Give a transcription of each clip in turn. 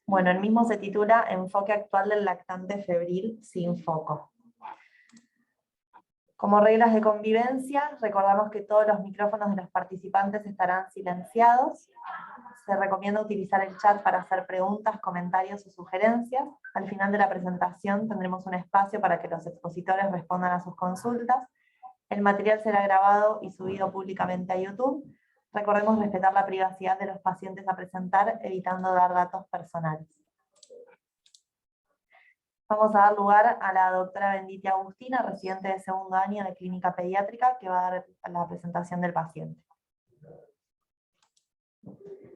Bueno, el mismo se titula Enfoque actual del lactante febril sin foco. Como reglas de convivencia, recordamos que todos los micrófonos de los participantes estarán silenciados. Se recomienda utilizar el chat para hacer preguntas, comentarios o sugerencias. Al final de la presentación tendremos un espacio para que los expositores respondan a sus consultas. El material será grabado y subido públicamente a YouTube. Recordemos respetar la privacidad de los pacientes a presentar, evitando dar datos personales. Vamos a dar lugar a la doctora Benditia Agustina, residente de segundo año de Clínica Pediátrica, que va a dar la presentación del paciente.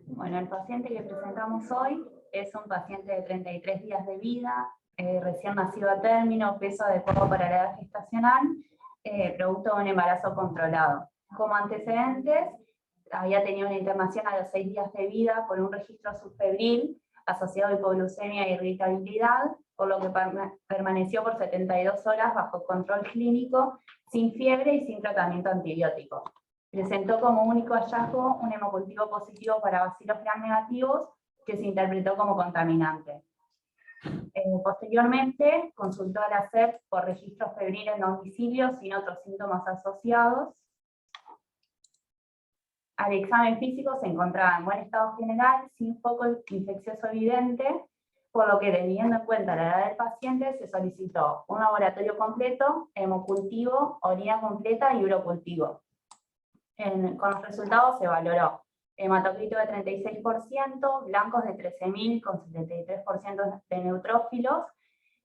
Bueno, el paciente que presentamos hoy es un paciente de 33 días de vida, recién nacido a término, peso adecuado para la edad gestacional, producto de un embarazo controlado. Como antecedentes, había tenido una internación a los 6 días de vida por un registro subfebril asociado a hipoglucemia e irritabilidad, por lo que permaneció por 72 horas bajo control clínico, sin fiebre y sin tratamiento antibiótico. Presentó como único hallazgo un hemocultivo positivo para bacilos gram negativos que se interpretó como contaminante. Posteriormente, consultó a la SEP por registro febril en domicilio sin otros síntomas asociados. Al examen físico se encontraba en buen estado general, sin foco infeccioso evidente, por lo que, teniendo en cuenta la edad del paciente, se solicitó un laboratorio completo, hemocultivo, orina completa y urocultivo. Con los resultados se valoró hematocrito de 36%, blancos de 13.000 con 73% de neutrófilos,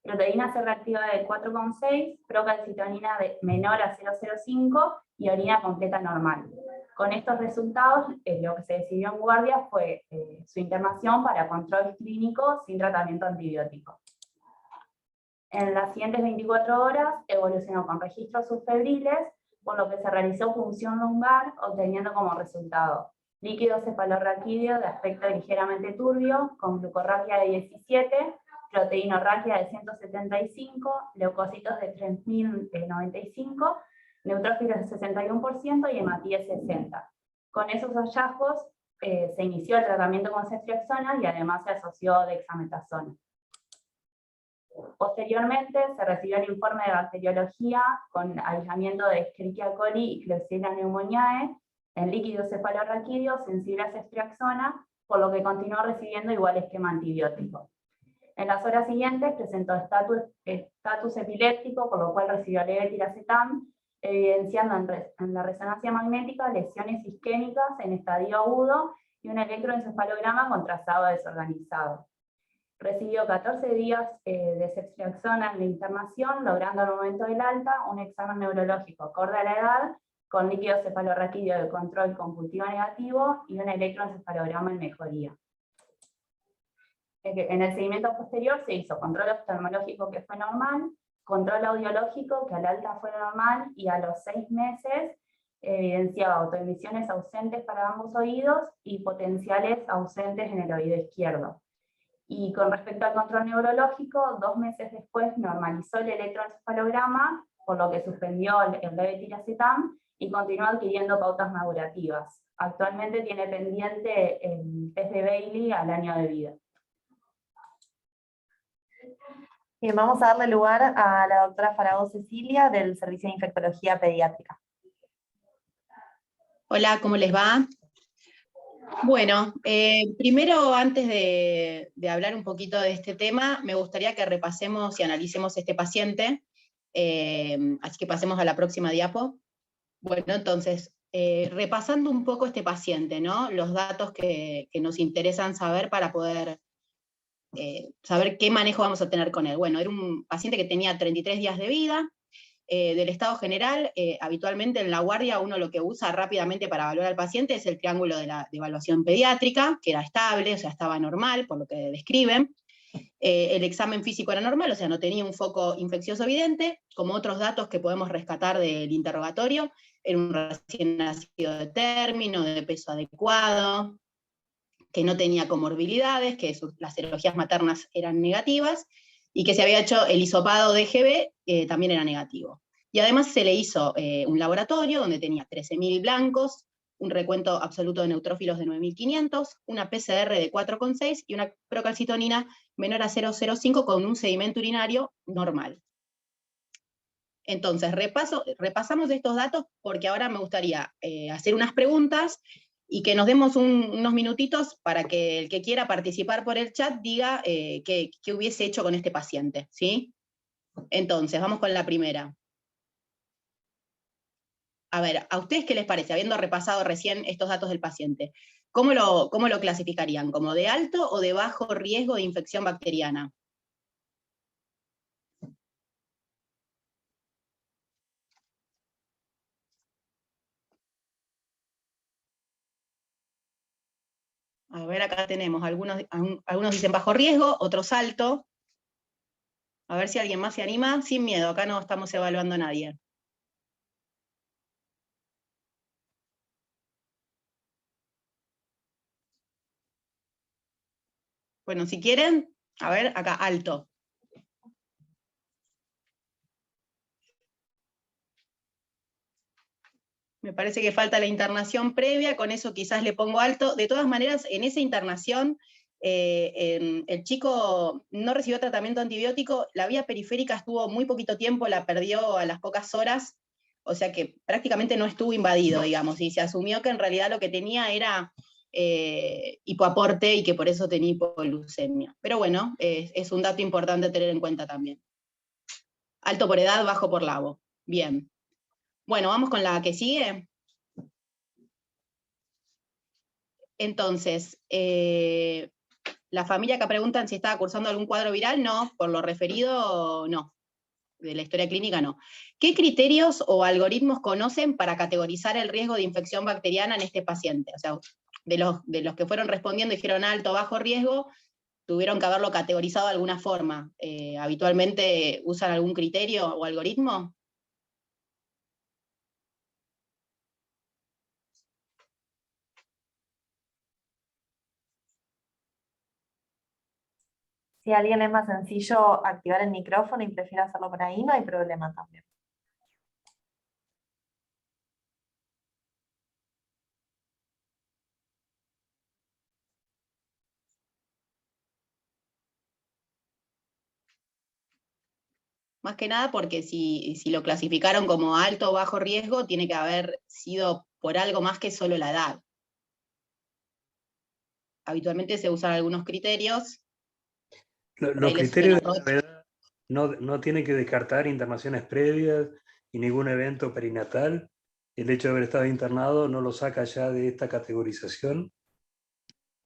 proteína C reactiva de 4,6, procalcitonina menor a 0,05 y orina completa normal. Con estos resultados, lo que se decidió en guardia fue su internación para control clínico sin tratamiento antibiótico. En las siguientes 24 horas evolucionó con registros subfebriles, por lo que se realizó punción lumbar, obteniendo como resultado líquido cefalorraquídeo de aspecto ligeramente turbio, con glucorraquia de 17, proteinorraquia de 175, leucocitos de 3095, neutrófilos de 61% y hematíes 60. Con esos hallazgos se inició el tratamiento con ceftriaxona y además se asoció dexametasona. Posteriormente se recibió el informe de bacteriología con aislamiento de Escherichia coli y Klebsiella pneumoniae en líquido cefalorraquídeo sensible a ceftriaxona, por lo que continuó recibiendo igual esquema antibiótico. En las horas siguientes presentó estatus epiléptico, por lo cual recibió levetiracetam, evidenciando en la resonancia magnética lesiones isquémicas en estadio agudo y un electroencefalograma con trazado desorganizado. Recibió 14 días de ceftriaxona en la internación, logrando al momento del alta un examen neurológico acorde a la edad, con líquido cefalorraquídeo de control compulsivo negativo y un electroencefalograma en mejoría. En el seguimiento posterior se hizo control oftalmológico que fue normal, control audiológico que al alta fue normal y a los 6 meses evidenciaba autoemisiones ausentes para ambos oídos y potenciales ausentes en el oído izquierdo. Y con respecto al control neurológico, 2 meses después normalizó el electroencefalograma, por lo que suspendió el levetiracetam y continuó adquiriendo pautas madurativas. Actualmente tiene pendiente el test de Bailey al año de vida. Bien, vamos a darle lugar a la doctora Farago Cecilia del Servicio de Infectología Pediátrica. Hola, ¿cómo les va? Bueno, primero, antes de hablar un poquito de este tema, me gustaría que repasemos y analicemos este paciente, así que pasemos a la próxima diapo. Bueno, entonces, repasando un poco este paciente, ¿no? Los datos que nos interesan saber para poder saber qué manejo vamos a tener con él. Bueno, era un paciente que tenía 33 días de vida. Del estado general, habitualmente en la guardia uno lo que usa rápidamente para evaluar al paciente es el triángulo de evaluación pediátrica, que era estable, o sea, estaba normal, por lo que describen. El examen físico era normal, o sea, no tenía un foco infeccioso evidente, como otros datos que podemos rescatar del interrogatorio, era un recién nacido de término, de peso adecuado, que no tenía comorbilidades, que las serologías maternas eran negativas, y que se había hecho el hisopado de GB, también era negativo. Y además se le hizo un laboratorio donde tenía 13.000 blancos, un recuento absoluto de neutrófilos de 9.500, una PCR de 4,6 y una procalcitonina menor a 0,05 con un sedimento urinario normal. Entonces, repasamos estos datos porque ahora me gustaría hacer unas preguntas y que nos demos unos minutitos para que el que quiera participar por el chat diga qué hubiese hecho con este paciente, ¿sí? Entonces, vamos con la primera. A ver, ¿a ustedes qué les parece? Habiendo repasado recién estos datos del paciente, ¿cómo lo clasificarían? ¿Como de alto o de bajo riesgo de infección bacteriana? A ver, acá tenemos, algunos dicen bajo riesgo, otros alto. A ver si alguien más se anima, sin miedo, acá no estamos evaluando a nadie. Bueno, si quieren, a ver, acá, alto. Me parece que falta la internación previa, con eso quizás le pongo alto. De todas maneras, en esa internación, el chico no recibió tratamiento antibiótico, la vía periférica estuvo muy poquito tiempo, la perdió a las pocas horas, o sea que prácticamente no estuvo invadido, digamos, y se asumió que en realidad lo que tenía era hipoaporte y que por eso tenía hipoglucemia. Pero bueno, es un dato importante a tener en cuenta también. Alto por edad, bajo por labo. Bien. Bueno, vamos con la que sigue. Entonces, la familia que preguntan si estaba cursando algún cuadro viral, no, por lo referido, no. De la historia clínica, no. ¿Qué criterios o algoritmos conocen para categorizar el riesgo de infección bacteriana en este paciente? O sea, de los que fueron respondiendo y dijeron alto o bajo riesgo, tuvieron que haberlo categorizado de alguna forma. ¿Habitualmente usan algún criterio o algoritmo? Si a alguien es más sencillo activar el micrófono y prefiere hacerlo por ahí, no hay problema también. Más que nada porque si lo clasificaron como alto o bajo riesgo, tiene que haber sido por algo más que solo la edad. Habitualmente se usan algunos criterios. Los criterios de gravedad no tienen que descartar internaciones previas y ningún evento perinatal. El hecho de haber estado internado no lo saca ya de esta categorización.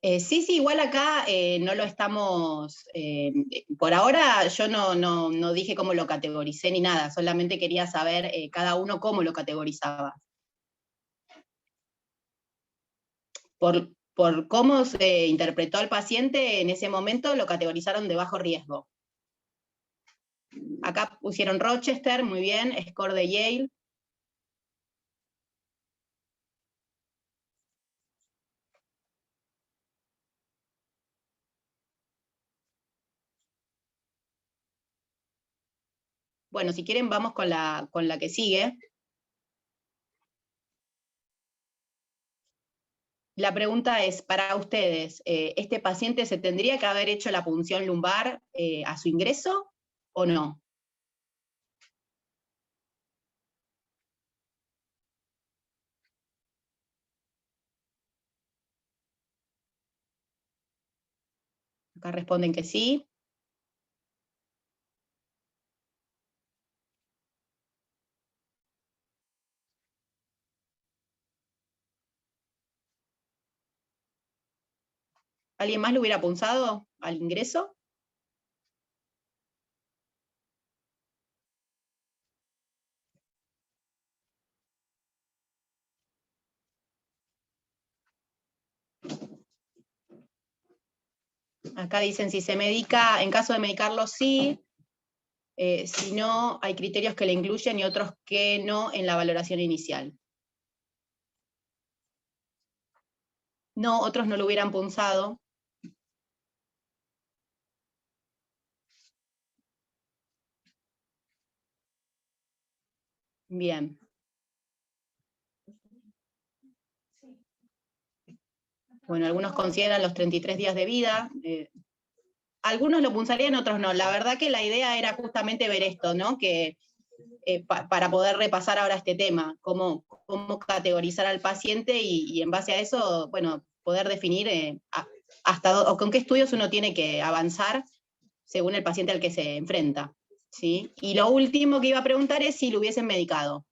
Sí, igual acá no lo estamos, por ahora yo no dije cómo lo categoricé ni nada, solamente quería saber cada uno cómo lo categorizaba. Por cómo se interpretó al paciente en ese momento, lo categorizaron de bajo riesgo. Acá pusieron Rochester, muy bien, score de Yale. Bueno, si quieren vamos con la que sigue. La pregunta es, para ustedes, ¿este paciente se tendría que haber hecho la punción lumbar a su ingreso o no? Acá responden que sí. ¿Alguien más lo hubiera punzado al ingreso? Acá dicen si se medica, en caso de medicarlo sí, si no, hay criterios que le incluyen y otros que no en la valoración inicial. No, otros no lo hubieran punzado. Bien. bueno, algunos consideran los 33 días de vida, algunos lo punzarían, otros no. La verdad que la idea era justamente ver esto, ¿no? Que para poder repasar ahora este tema, cómo categorizar al paciente y en base a eso, bueno, poder definir o con qué estudios uno tiene que avanzar según el paciente al que se enfrenta, ¿sí? Y lo último que iba a preguntar es si lo hubiesen medicado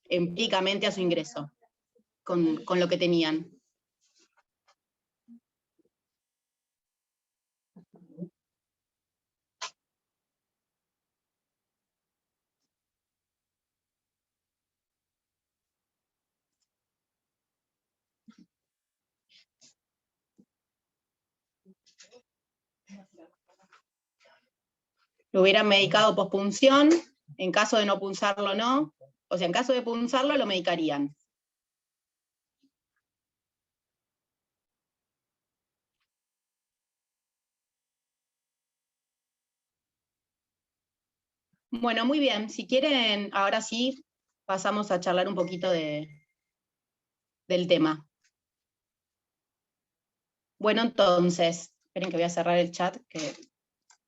empíricamente a su ingreso, con lo que tenían. Lo hubieran medicado pospunción, en caso de no punzarlo no, o sea, en caso de punzarlo lo medicarían. Bueno, muy bien, si quieren, ahora sí, pasamos a charlar un poquito del tema. Bueno, entonces, esperen que voy a cerrar el chat, que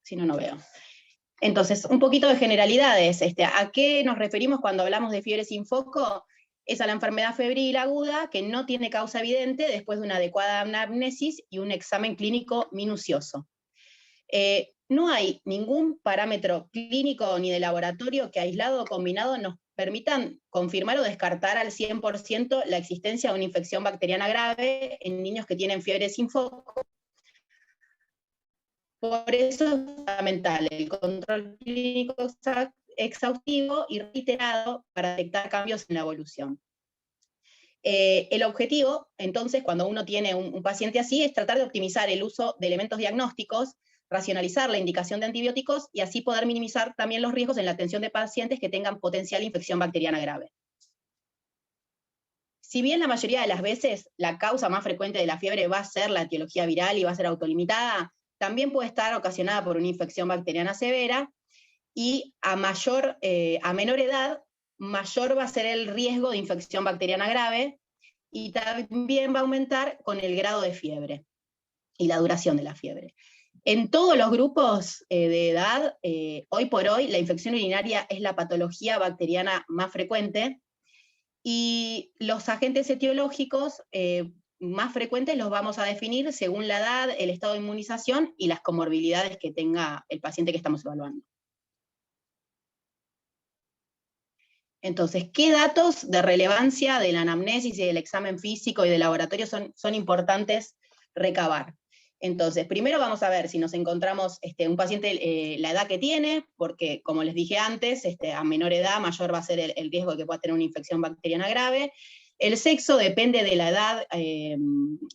si no, no veo. Entonces, un poquito de generalidades. ¿A qué nos referimos cuando hablamos de fiebre sin foco? Es a la enfermedad febril aguda que no tiene causa evidente después de una adecuada anamnesis y un examen clínico minucioso. No hay ningún parámetro clínico ni de laboratorio que aislado o combinado nos permitan confirmar o descartar al 100% la existencia de una infección bacteriana grave en niños que tienen fiebre sin foco. Por eso es fundamental el control clínico exhaustivo y reiterado para detectar cambios en la evolución. El objetivo, entonces, cuando uno tiene un paciente así, es tratar de optimizar el uso de elementos diagnósticos, racionalizar la indicación de antibióticos y así poder minimizar también los riesgos en la atención de pacientes que tengan potencial infección bacteriana grave. Si bien la mayoría de las veces la causa más frecuente de la fiebre va a ser la etiología viral y va a ser autolimitada, también puede estar ocasionada por una infección bacteriana severa, y a menor edad, mayor va a ser el riesgo de infección bacteriana grave, y también va a aumentar con el grado de fiebre y la duración de la fiebre. En todos los grupos de edad, hoy por hoy, la infección urinaria es la patología bacteriana más frecuente, y los agentes etiológicos más frecuentes los vamos a definir según la edad, el estado de inmunización y las comorbilidades que tenga el paciente que estamos evaluando. Entonces, ¿qué datos de relevancia de la anamnesis y del examen físico y de laboratorio son importantes recabar? Entonces, primero vamos a ver si nos encontramos un paciente, la edad que tiene, porque como les dije antes, a menor edad mayor va a ser el riesgo de que pueda tener una infección bacteriana grave. El sexo depende de la edad,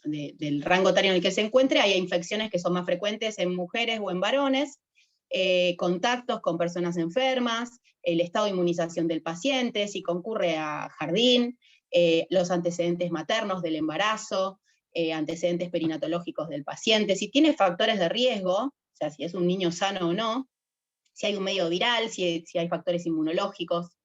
del rango etario en el que se encuentre. Hay infecciones que son más frecuentes en mujeres o en varones. Contactos con personas enfermas, el estado de inmunización del paciente, si concurre a jardín, los antecedentes maternos del embarazo, antecedentes perinatológicos del paciente, si tiene factores de riesgo, o sea, si es un niño sano o no, si hay un medio viral, si hay factores inmunológicos.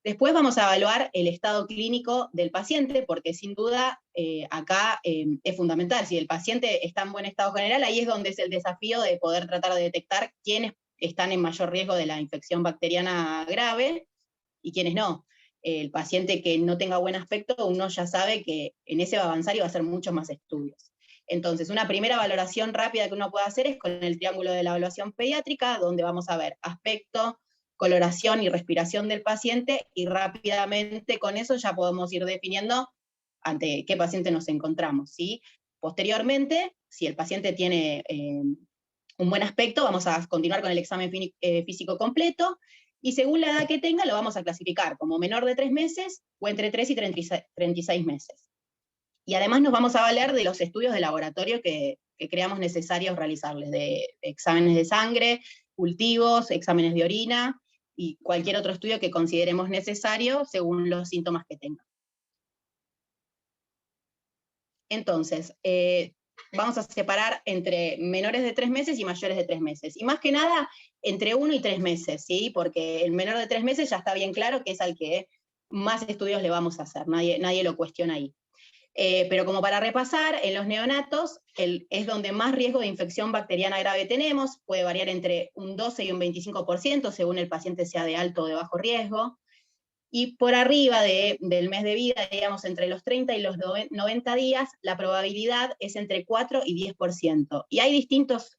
Después vamos a evaluar el estado clínico del paciente, porque sin duda acá es fundamental. Si el paciente está en buen estado general, ahí es donde es el desafío de poder tratar de detectar quiénes están en mayor riesgo de la infección bacteriana grave y quiénes no. El paciente que no tenga buen aspecto, uno ya sabe que en ese va a avanzar y va a hacer muchos más estudios. Entonces, una primera valoración rápida que uno puede hacer es con el triángulo de la evaluación pediátrica, donde vamos a ver aspecto, coloración y respiración del paciente, y rápidamente con eso ya podemos ir definiendo ante qué paciente nos encontramos, ¿sí? Posteriormente, si el paciente tiene un buen aspecto, vamos a continuar con el examen físico completo, y según la edad que tenga lo vamos a clasificar como menor de 3 meses o entre 3 y 36 meses. Y además nos vamos a valer de los estudios de laboratorio que creamos necesarios realizarles, de exámenes de sangre, cultivos, exámenes de orina, y cualquier otro estudio que consideremos necesario según los síntomas que tenga. Entonces, vamos a separar entre menores de 3 meses y mayores de 3 meses. Y más que nada, entre 1 y 3 meses, ¿sí? Porque el menor de 3 meses ya está bien claro que es al que más estudios le vamos a hacer, nadie lo cuestiona ahí. Pero como para repasar, en los neonatos es donde más riesgo de infección bacteriana grave tenemos, puede variar entre un 12 y un 25% según el paciente sea de alto o de bajo riesgo, y por arriba del mes de vida, digamos entre los 30 y los 90 días, la probabilidad es entre 4 y 10%. Y hay distintos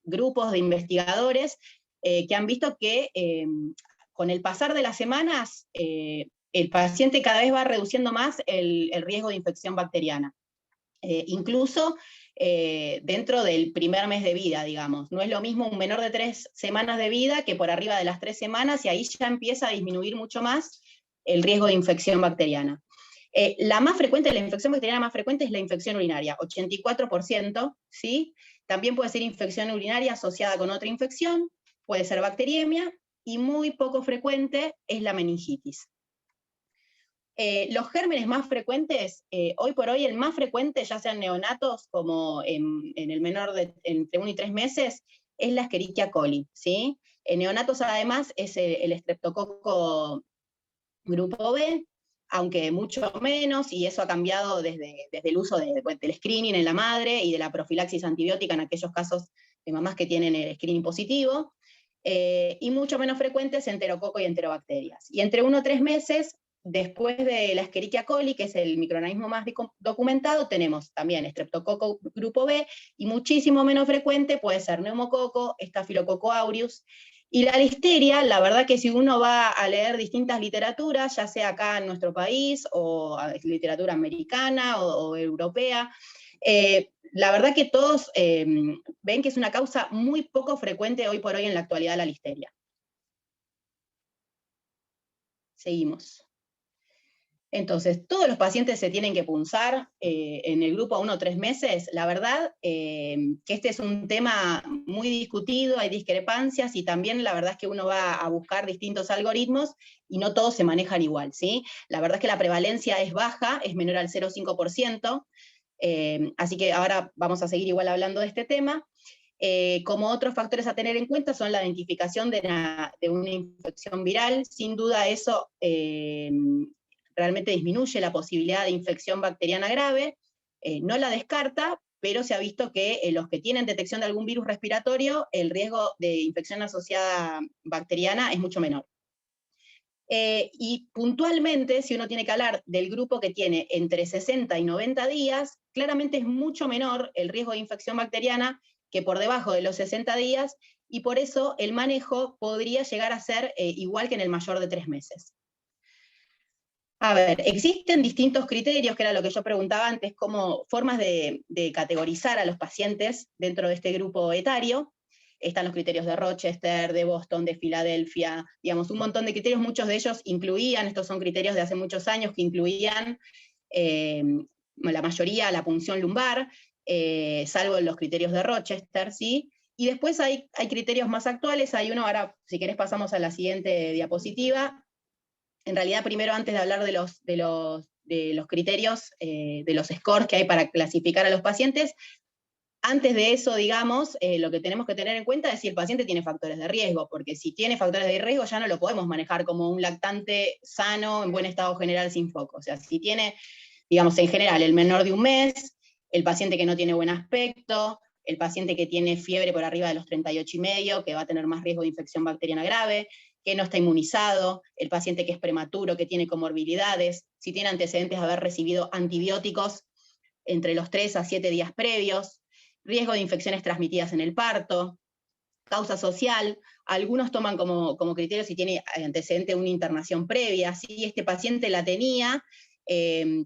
grupos de investigadores que han visto que con el pasar de las semanas, el paciente cada vez va reduciendo más el riesgo de infección bacteriana. Incluso dentro del primer mes de vida, digamos. No es lo mismo un menor de 3 semanas de vida que por arriba de las 3 semanas, y ahí ya empieza a disminuir mucho más el riesgo de infección bacteriana. La infección bacteriana más frecuente es la infección urinaria, 84%, ¿sí? También puede ser infección urinaria asociada con otra infección, puede ser bacteriemia, y muy poco frecuente es la meningitis. Los gérmenes más frecuentes, hoy por hoy el más frecuente, ya sean neonatos como en el menor de entre 1 y 3 meses, es la Escherichia coli, ¿sí? En neonatos además es el estreptococo grupo B, aunque mucho menos, y eso ha cambiado desde el uso del screening en la madre y de la profilaxis antibiótica en aquellos casos de mamás que tienen el screening positivo, y mucho menos frecuentes enterococo y enterobacterias. Y entre 1 y 3 meses, después de la Escherichia coli, que es el microorganismo más documentado, tenemos también estreptococo grupo B, y muchísimo menos frecuente puede ser neumococo, estafilococo aureus. Y la listeria, la verdad que si uno va a leer distintas literaturas, ya sea acá en nuestro país, o literatura americana o europea, la verdad que todos ven que es una causa muy poco frecuente hoy por hoy en la actualidad la listeria. Seguimos. Entonces, todos los pacientes se tienen que punzar en el grupo a 1 o 3 meses. La verdad que este es un tema muy discutido, hay discrepancias, y también la verdad es que uno va a buscar distintos algoritmos y no todos se manejan igual, ¿sí? La verdad es que la prevalencia es baja, es menor al 0,5%, así que ahora vamos a seguir igual hablando de este tema. Como otros factores a tener en cuenta son la identificación de una infección viral. Sin duda eso realmente disminuye la posibilidad de infección bacteriana grave, no la descarta, pero se ha visto que los que tienen detección de algún virus respiratorio, el riesgo de infección asociada bacteriana es mucho menor. Y puntualmente, si uno tiene que hablar del grupo que tiene entre 60 y 90 días, claramente es mucho menor el riesgo de infección bacteriana que por debajo de los 60 días, y por eso el manejo podría llegar a ser igual que en el mayor de 3 meses. A ver, existen distintos criterios, que era lo que yo preguntaba antes, como formas de categorizar a los pacientes dentro de este grupo etario. Están los criterios de Rochester, de Boston, de Filadelfia, digamos, un montón de criterios, muchos de ellos incluían, estos son criterios de hace muchos años que incluían la mayoría la punción lumbar, salvo los criterios de Rochester, ¿sí? Y después hay criterios más actuales, hay uno, ahora si querés pasamos a la siguiente diapositiva. En realidad, primero, antes de hablar de los criterios, de los scores que hay para clasificar a los pacientes, antes de eso, digamos, lo que tenemos que tener en cuenta es si el paciente tiene factores de riesgo, porque si tiene factores de riesgo ya no lo podemos manejar como un lactante sano, en buen estado general, sin foco. O sea, si tiene, digamos, en general, el menor de 1 mes, el paciente que no tiene buen aspecto, el paciente que tiene fiebre por arriba de los 38,5, que va a tener más riesgo de infección bacteriana grave, que no está inmunizado, el paciente que es prematuro, que tiene comorbilidades, si tiene antecedentes de haber recibido antibióticos entre los 3 a 7 días previos, riesgo de infecciones transmitidas en el parto, causa social, algunos toman como criterio si tiene antecedente de una internación previa, si este paciente la tenía,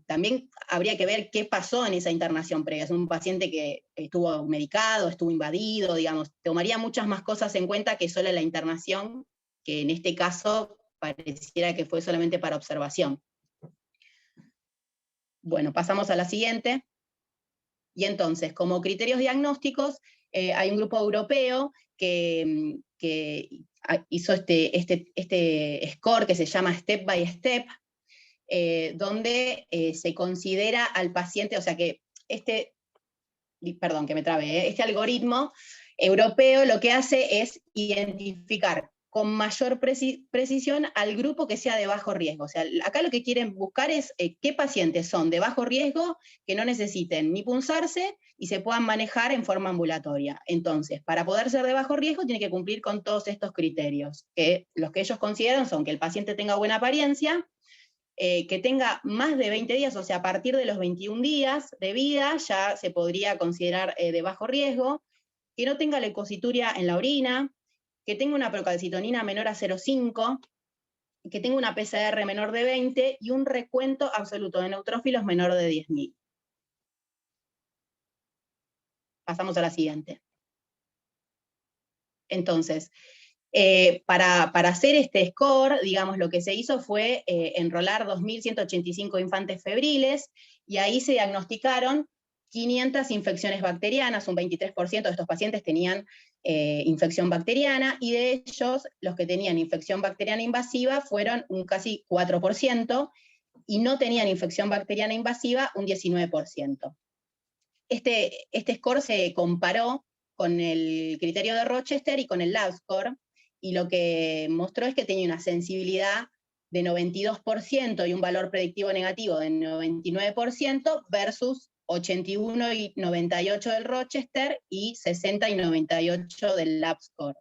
también habría que ver qué pasó en esa internación previa. Es un paciente que estuvo medicado, estuvo invadido, digamos, tomaría muchas más cosas en cuenta que solo la internación, que en este caso pareciera que fue solamente para observación. Bueno, pasamos a la siguiente. Y entonces, como criterios diagnósticos, hay un grupo europeo que hizo este score que se llama Step by Step, donde se considera al paciente, o sea que perdón que me trabe, este algoritmo europeo lo que hace es identificar con mayor precisión al grupo que sea de bajo riesgo. O sea, acá lo que quieren buscar es qué pacientes son de bajo riesgo, que no necesiten ni punzarse y se puedan manejar en forma ambulatoria. Entonces, para poder ser de bajo riesgo, tiene que cumplir con todos estos criterios, que los que ellos consideran son que el paciente tenga buena apariencia, que tenga más de 20 días, o sea, a partir de los 21 días de vida ya se podría considerar de bajo riesgo, que no tenga leucocituria en la orina, que tenga una procalcitonina menor a 0,5, que tenga una PCR menor de 20 y un recuento absoluto de neutrófilos menor de 10.000. Pasamos a la siguiente. Entonces, para hacer este score, digamos, lo que se hizo fue enrolar 2.185 infantes febriles, y ahí se diagnosticaron 500 infecciones bacterianas, un 23% de estos pacientes tenían infección bacteriana, y de ellos, los que tenían infección bacteriana invasiva fueron un casi 4%, y no tenían infección bacteriana invasiva un 19%. Este score se comparó con el criterio de Rochester y con el Lab Score, y lo que mostró es que tenía una sensibilidad de 92% y un valor predictivo negativo de 99% versus 81 y 98 del Rochester y 60 y 98 del Lab Score.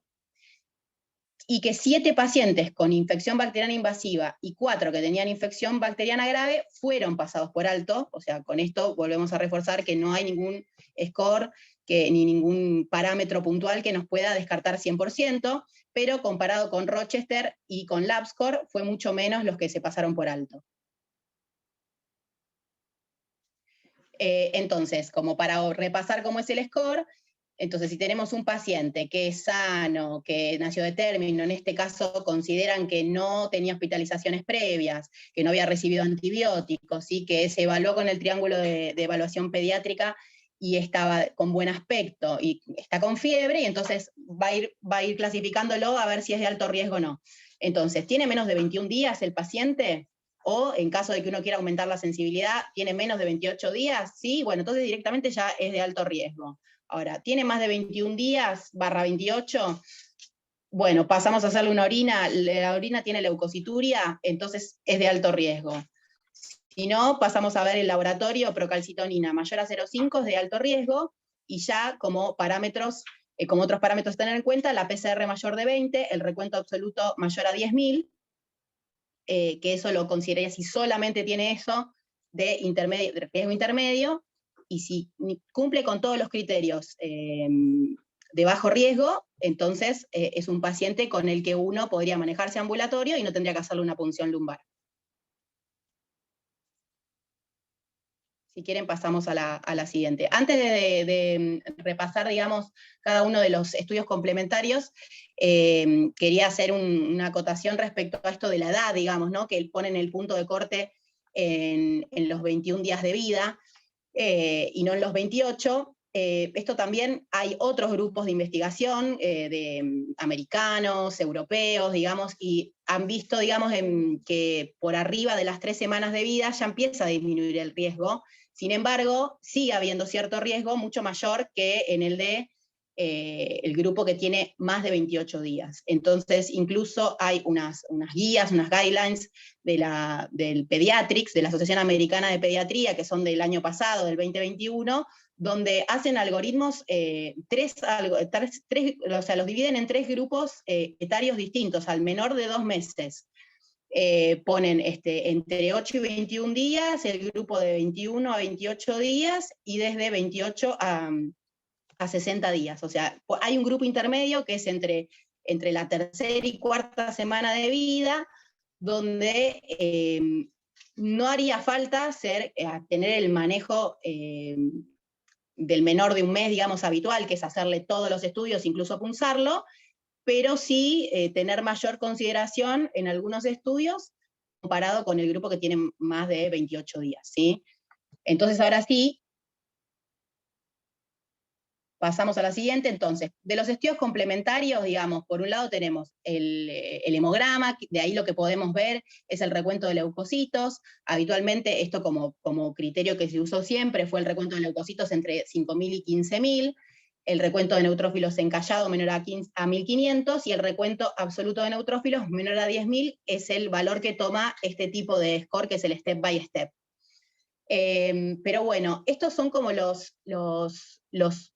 Y que 7 pacientes con infección bacteriana invasiva y 4 que tenían infección bacteriana grave fueron pasados por alto. O sea, con esto volvemos a reforzar que no hay ningún score ni ningún parámetro puntual que nos pueda descartar 100%, pero comparado con Rochester y con Lab Score fue mucho menos los que se pasaron por alto. Entonces, como para repasar cómo es el score, entonces si tenemos un paciente que es sano, que nació de término, en este caso consideran que no tenía hospitalizaciones previas, que no había recibido antibióticos, ¿sí? Que se evaluó con el triángulo de evaluación pediátrica y estaba con buen aspecto, y está con fiebre, y entonces va a ir clasificándolo a ver si es de alto riesgo o no. Entonces, ¿tiene menos de 21 días el paciente? O en caso de que uno quiera aumentar la sensibilidad, ¿tiene menos de 28 días? Sí, bueno, entonces directamente ya es de alto riesgo. Ahora, ¿tiene más de 21 días /28? Bueno, pasamos a hacerle una orina, la orina tiene leucocituria, entonces es de alto riesgo. Si no, pasamos a ver el laboratorio, procalcitonina mayor a 0,5 es de alto riesgo, y ya como parámetros, como otros parámetros a tener en cuenta, la PCR mayor de 20, el recuento absoluto mayor a 10.000, que eso lo consideraría si solamente tiene eso de riesgo intermedio, y si cumple con todos los criterios de bajo riesgo, entonces es un paciente con el que uno podría manejarse ambulatorio y no tendría que hacerle una punción lumbar. Si quieren pasamos a la siguiente. Antes de repasar, digamos, cada uno de los estudios complementarios, quería hacer una acotación respecto a esto de la edad, digamos, ¿no? Que ponen el punto de corte en los 21 días de vida y no en los 28. Esto también hay otros grupos de investigación, de americanos, europeos, digamos, y han visto, digamos, que por arriba de las 3 semanas de vida ya empieza a disminuir el riesgo. Sin embargo, sigue habiendo cierto riesgo mucho mayor que en el de el grupo que tiene más de 28 días. Entonces, incluso hay unas guías, unas guidelines del Pediatrics, de la Asociación Americana de Pediatría, que son del año pasado, del 2021, donde hacen algoritmos, o sea, los dividen en 3 grupos etarios distintos, al menor de 2 meses. Ponen entre 8 y 21 días, el grupo de 21 a 28 días, y desde 28 a 60 días. O sea, hay un grupo intermedio que es entre la 3ª y 4ª semana de vida, donde no haría falta tener el manejo del menor de 1 mes, digamos, habitual, que es hacerle todos los estudios, incluso punzarlo, pero sí tener mayor consideración en algunos estudios comparado con el grupo que tiene más de 28 días, ¿sí? Entonces, ahora sí, pasamos a la siguiente. Entonces, de los estudios complementarios, digamos, por un lado tenemos el hemograma, de ahí lo que podemos ver es el recuento de leucocitos. Habitualmente, esto como criterio que se usó siempre fue el recuento de leucocitos entre 5.000 y 15.000, el recuento de neutrófilos encallado menor a 1500, y el recuento absoluto de neutrófilos menor a 10.000 es el valor que toma este tipo de score, que es el step by step. Pero bueno, estos son como los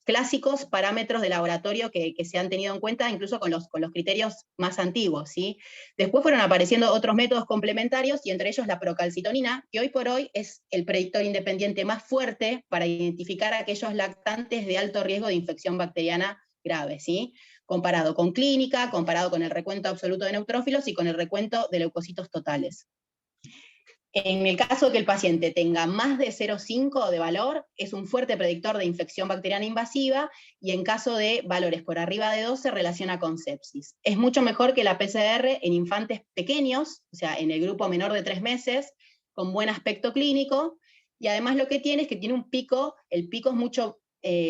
clásicos parámetros de laboratorio que se han tenido en cuenta, incluso con los criterios más antiguos, ¿sí? Después fueron apareciendo otros métodos complementarios, y entre ellos la procalcitonina, que hoy por hoy es el predictor independiente más fuerte para identificar a aquellos lactantes de alto riesgo de infección bacteriana grave, ¿sí? Comparado con clínica, comparado con el recuento absoluto de neutrófilos y con el recuento de leucocitos totales. En el caso de que el paciente tenga más de 0,5 de valor, es un fuerte predictor de infección bacteriana invasiva, y en caso de valores por arriba de 2 se relaciona con sepsis. Es mucho mejor que la PCR en infantes pequeños, o sea, en el grupo menor de 3 meses, con buen aspecto clínico, y además lo que tiene es que tiene un pico, el pico es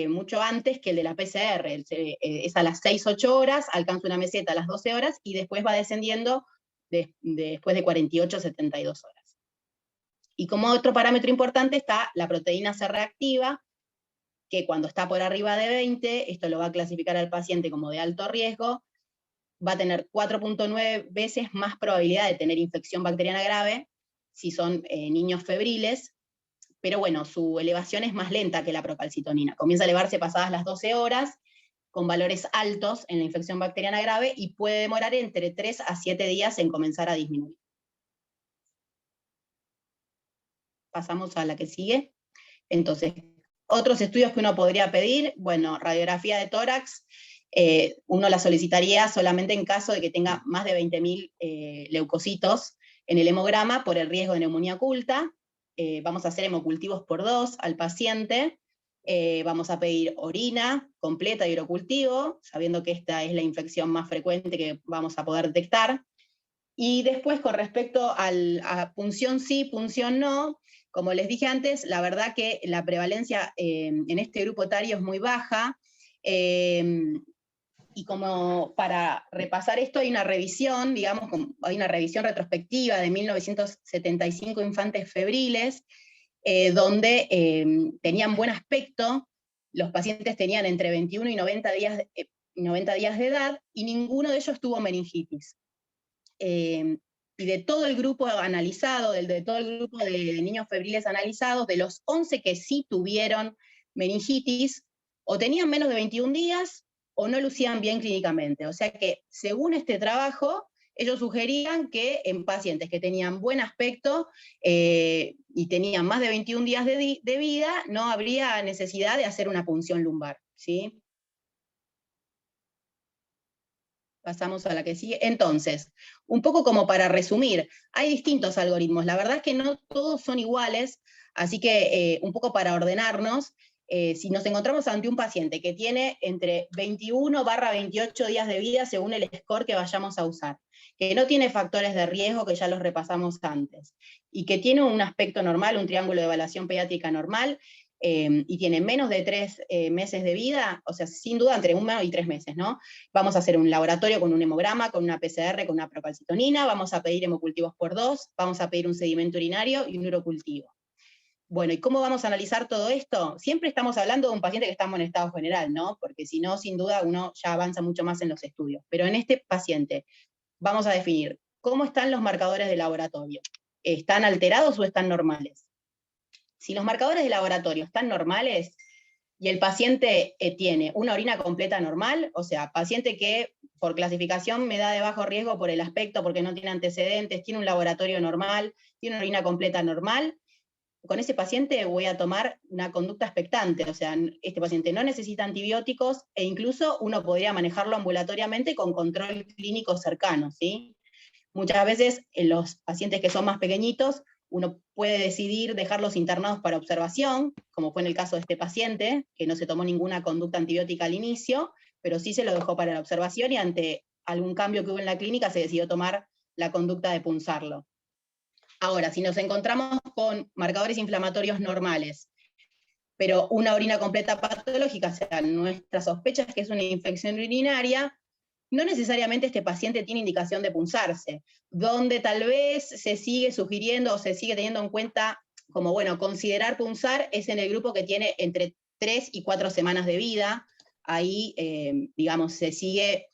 mucho antes que el de la PCR, es a las 6-8 horas, alcanza una meseta a las 12 horas, y después va descendiendo después de 48-72 horas. Y como otro parámetro importante está la proteína C reactiva, que cuando está por arriba de 20, esto lo va a clasificar al paciente como de alto riesgo, va a tener 4.9 veces más probabilidad de tener infección bacteriana grave si son niños febriles, pero bueno, su elevación es más lenta que la procalcitonina. Comienza a elevarse pasadas las 12 horas, con valores altos en la infección bacteriana grave, y puede demorar entre 3 a 7 días en comenzar a disminuir. Pasamos a la que sigue. Entonces, otros estudios que uno podría pedir, bueno, radiografía de tórax, uno la solicitaría solamente en caso de que tenga más de 20.000 leucocitos en el hemograma por el riesgo de neumonía oculta. Vamos a hacer hemocultivos por 2 al paciente. Vamos a pedir orina completa y urocultivo, sabiendo que esta es la infección más frecuente que vamos a poder detectar. Y después, con respecto a punción sí, punción no, como les dije antes, la verdad que la prevalencia en este grupo etario es muy baja, y como para repasar esto hay una revisión, digamos, hay una revisión retrospectiva de 1975 infantes febriles, donde tenían buen aspecto, los pacientes tenían entre 21 y 90 días de edad, y ninguno de ellos tuvo meningitis. Y de todo el grupo analizado, de todo el grupo de niños febriles analizados, de los 11 que sí tuvieron meningitis, o tenían menos de 21 días, o no lucían bien clínicamente. O sea que, según este trabajo, ellos sugerían que en pacientes que tenían buen aspecto y tenían más de 21 días de vida, no habría necesidad de hacer una punción lumbar, ¿sí? Pasamos a la que sigue. Entonces, un poco como para resumir, hay distintos algoritmos. La verdad es que no todos son iguales, así que un poco para ordenarnos, si nos encontramos ante un paciente que tiene entre 21/28 días de vida según el score que vayamos a usar, que no tiene factores de riesgo, que ya los repasamos antes, y que tiene un aspecto normal, un triángulo de evaluación pediátrica normal, y tiene menos de 3 meses de vida, o sea, sin duda entre 1 y 3 meses, ¿no? Vamos a hacer un laboratorio con un hemograma, con una PCR, con una procalcitonina, vamos a pedir hemocultivos por 2, vamos a pedir un sedimento urinario y un urocultivo. Bueno, ¿y cómo vamos a analizar todo esto? Siempre estamos hablando de un paciente que está en estado general, ¿no? Porque si no, sin duda, uno ya avanza mucho más en los estudios. Pero en este paciente vamos a definir cómo están los marcadores de laboratorio. ¿Están alterados o están normales? Si los marcadores de laboratorio están normales y el paciente tiene una orina completa normal, o sea, paciente que por clasificación me da de bajo riesgo por el aspecto, porque no tiene antecedentes, tiene un laboratorio normal, tiene una orina completa normal, con ese paciente voy a tomar una conducta expectante, o sea, este paciente no necesita antibióticos, e incluso uno podría manejarlo ambulatoriamente con control clínico cercano, ¿sí? Muchas veces en los pacientes que son más pequeñitos, uno puede decidir dejarlos internados para observación, como fue en el caso de este paciente, que no se tomó ninguna conducta antibiótica al inicio, pero sí se lo dejó para la observación, y ante algún cambio que hubo en la clínica se decidió tomar la conducta de punzarlo. Ahora, si nos encontramos con marcadores inflamatorios normales, pero una orina completa patológica, o sea, nuestra sospecha es que es una infección urinaria, no necesariamente este paciente tiene indicación de punzarse, donde tal vez se sigue sugiriendo o se sigue teniendo en cuenta como, bueno, considerar punzar es en el grupo que tiene entre 3 y 4 semanas de vida, ahí, digamos, se sigue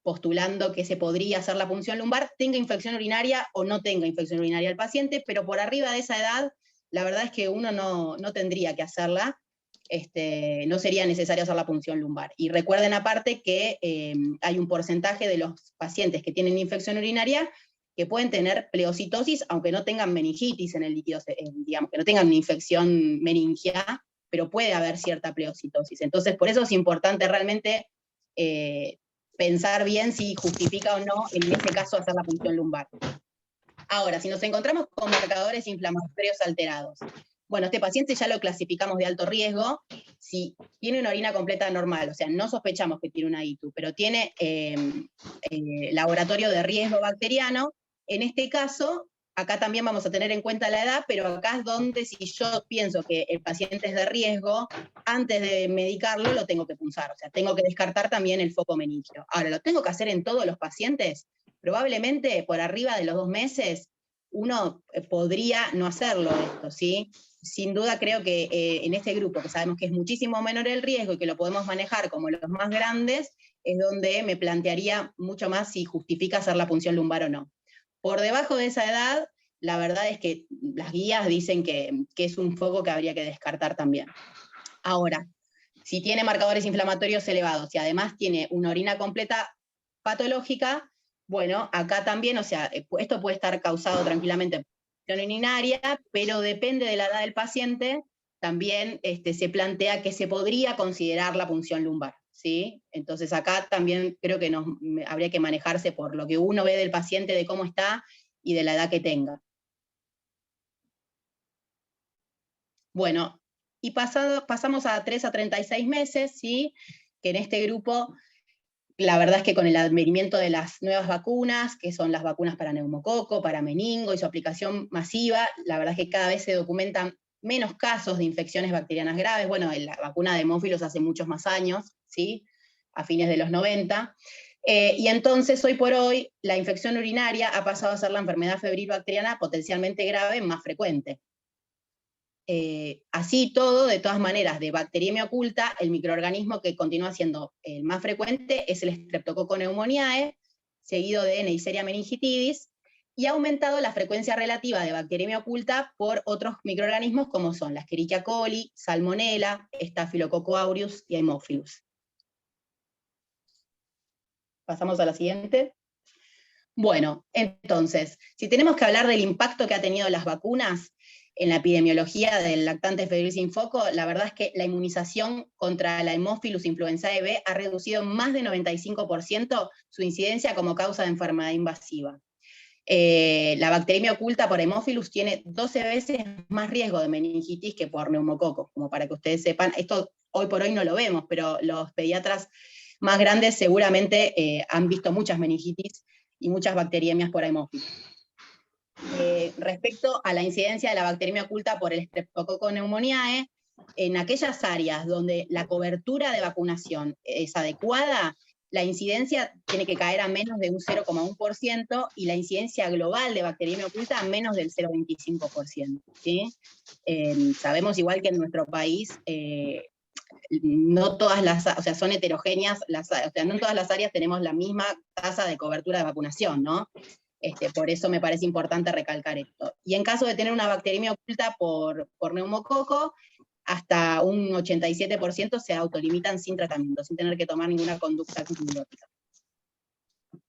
postulando que se podría hacer la punción lumbar, tenga infección urinaria o no tenga infección urinaria el paciente, pero por arriba de esa edad, la verdad es que uno no tendría que hacerla, no sería necesario hacer la punción lumbar. Y recuerden aparte que hay un porcentaje de los pacientes que tienen infección urinaria que pueden tener pleocitosis, aunque no tengan meningitis en el líquido, digamos, que no tengan una infección meningia, pero puede haber cierta pleocitosis. Entonces, por eso es importante realmente pensar bien si justifica o no, en ese caso, hacer la punción lumbar. Ahora, si nos encontramos con marcadores inflamatorios alterados, bueno, este paciente ya lo clasificamos de alto riesgo. Si tiene una orina completa normal, o sea, no sospechamos que tiene una ITU, pero tiene laboratorio de riesgo bacteriano, en este caso, acá también vamos a tener en cuenta la edad, pero acá es donde si yo pienso que el paciente es de riesgo, antes de medicarlo lo tengo que punzar, o sea, tengo que descartar también el foco meningio. Ahora, ¿lo tengo que hacer en todos los pacientes? Probablemente por arriba de los 2 meses uno podría no hacerlo esto, ¿sí? Sin duda creo que en este grupo, que sabemos que es muchísimo menor el riesgo y que lo podemos manejar como los más grandes, es donde me plantearía mucho más si justifica hacer la punción lumbar o no. Por debajo de esa edad, la verdad es que las guías dicen que es un foco que habría que descartar también. Ahora, si tiene marcadores inflamatorios elevados y además tiene una orina completa patológica, bueno, acá también, o sea, esto puede estar causado tranquilamente por infección urinaria, pero depende de la edad del paciente, también se plantea que se podría considerar la punción lumbar, ¿sí? Entonces acá también creo que habría que manejarse por lo que uno ve del paciente, de cómo está y de la edad que tenga. Bueno, y pasamos a 3 a 36 meses, ¿sí? Que en este grupo, la verdad es que con el advenimiento de las nuevas vacunas, que son las vacunas para neumococo, para meningo y su aplicación masiva, la verdad es que cada vez se documentan menos casos de infecciones bacterianas graves. Bueno, la vacuna de hemófilos hace muchos más años, ¿sí? A fines de los 90. Y entonces, hoy por hoy, la infección urinaria ha pasado a ser la enfermedad febril bacteriana potencialmente grave más frecuente. Así todo, de todas maneras, de bacteriemia oculta, el microorganismo que continúa siendo el más frecuente es el Streptococcus pneumoniae, seguido de Neisseria meningitidis, y ha aumentado la frecuencia relativa de bacteriemia oculta por otros microorganismos como son la Escherichia coli, Salmonella, Staphylococcus aureus y Haemophilus. Pasamos a la siguiente. Bueno, entonces, si tenemos que hablar del impacto que ha tenido las vacunas en la epidemiología del lactante febril sin foco, la verdad es que la inmunización contra la Haemophilus influenzae B ha reducido más de 95% su incidencia como causa de enfermedad invasiva. La bacteriemia oculta por Haemophilus tiene 12 veces más riesgo de meningitis que por neumococo, como para que ustedes sepan. Esto hoy por hoy no lo vemos, pero los pediatras más grandes seguramente han visto muchas meningitis y muchas bacteriemias por Haemophilus. Respecto a la incidencia de la bacteriemia oculta por el Streptococcus pneumoniae, en aquellas áreas donde la cobertura de vacunación es adecuada, la incidencia tiene que caer a menos de un 0,1% y la incidencia global de bacteriemia oculta a menos del 0,25%. ¿Sí? Sabemos igual que en nuestro país no todas las, o sea, son heterogéneas, o sea, no en todas las áreas tenemos la misma tasa de cobertura de vacunación, ¿no? Por eso me parece importante recalcar esto. Y en caso de tener una bacteriemia oculta por neumococo, hasta un 87% se autolimitan sin tratamiento, sin tener que tomar ninguna conducta antibiótica.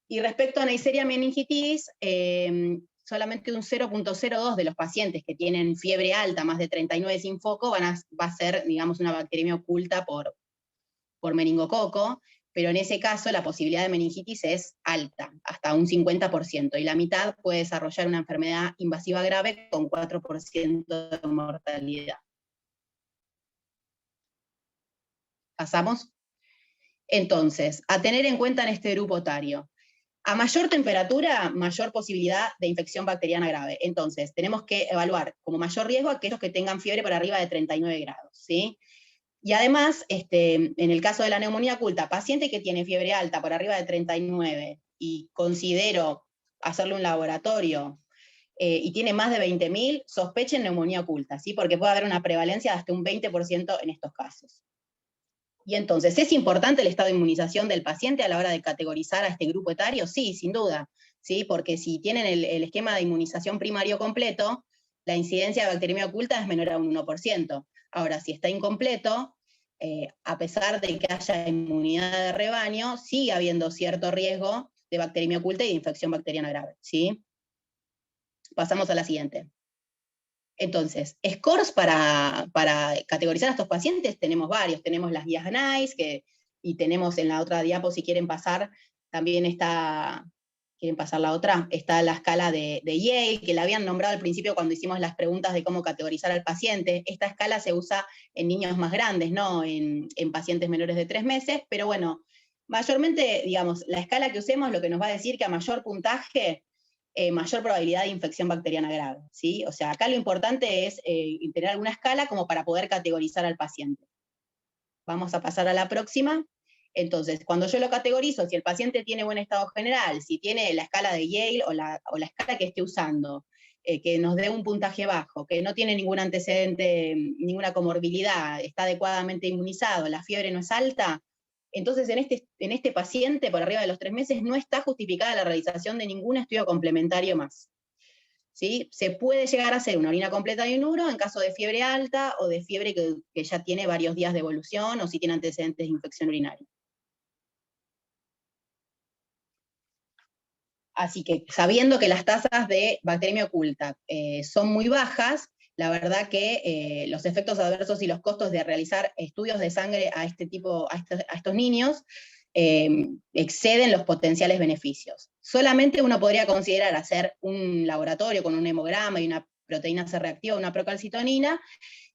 Y respecto a Neisseria meningitidis, solamente un 0,02 de los pacientes que tienen fiebre alta, más de 39 sin foco, va a ser, digamos, una bacteriemia oculta por meningococo, pero en ese caso la posibilidad de meningitis es alta, hasta un 50%, y la mitad puede desarrollar una enfermedad invasiva grave con 4% de mortalidad. ¿Pasamos? Entonces, a tener en cuenta en este grupo etario. A mayor temperatura, mayor posibilidad de infección bacteriana grave. Entonces, tenemos que evaluar como mayor riesgo a aquellos que tengan fiebre por arriba de 39 grados, ¿sí? Y además, en el caso de la neumonía oculta, paciente que tiene fiebre alta por arriba de 39 y considero hacerle un laboratorio y tiene más de 20.000, sospechen neumonía oculta, ¿sí? Porque puede haber una prevalencia de hasta un 20% en estos casos. Y entonces, ¿es importante el estado de inmunización del paciente a la hora de categorizar a este grupo etario? Sí, sin duda, ¿sí? Porque si tienen el esquema de inmunización primario completo, la incidencia de bacteriemia oculta es menor a un 1%. Ahora, si está incompleto, a pesar de que haya inmunidad de rebaño, sigue habiendo cierto riesgo de bacteriemia oculta y de infección bacteriana grave, ¿sí? Pasamos a la siguiente. Entonces, scores para categorizar a estos pacientes tenemos varios. Tenemos las guías NICE, y tenemos en la otra diapo, si quieren pasar, también está, ¿quieren pasar la otra? Está la escala de Yale, que la habían nombrado al principio cuando hicimos las preguntas de cómo categorizar al paciente. Esta escala se usa en niños más grandes, no en pacientes menores de 3 meses, pero bueno, mayormente, digamos, la escala que usemos lo que nos va a decir que a mayor puntaje, mayor probabilidad de infección bacteriana grave, ¿sí? O sea, acá lo importante es tener alguna escala como para poder categorizar al paciente. Vamos a pasar a la próxima. Entonces, cuando yo lo categorizo, si el paciente tiene buen estado general, si tiene la escala de Yale o la escala que esté usando, que nos dé un puntaje bajo, que no tiene ningún antecedente, ninguna comorbilidad, está adecuadamente inmunizado, la fiebre no es alta, entonces en este paciente por arriba de los 3 meses no está justificada la realización de ningún estudio complementario más. ¿Sí? Se puede llegar a hacer una orina completa de un uro en caso de fiebre alta o de fiebre que ya tiene varios días de evolución o si tiene antecedentes de infección urinaria. Así que sabiendo que las tasas de bacteriemia oculta son muy bajas, la verdad que los efectos adversos y los costos de realizar estudios de sangre a estos niños exceden los potenciales beneficios. Solamente uno podría considerar hacer un laboratorio con un hemograma y una proteína C reactiva, una procalcitonina,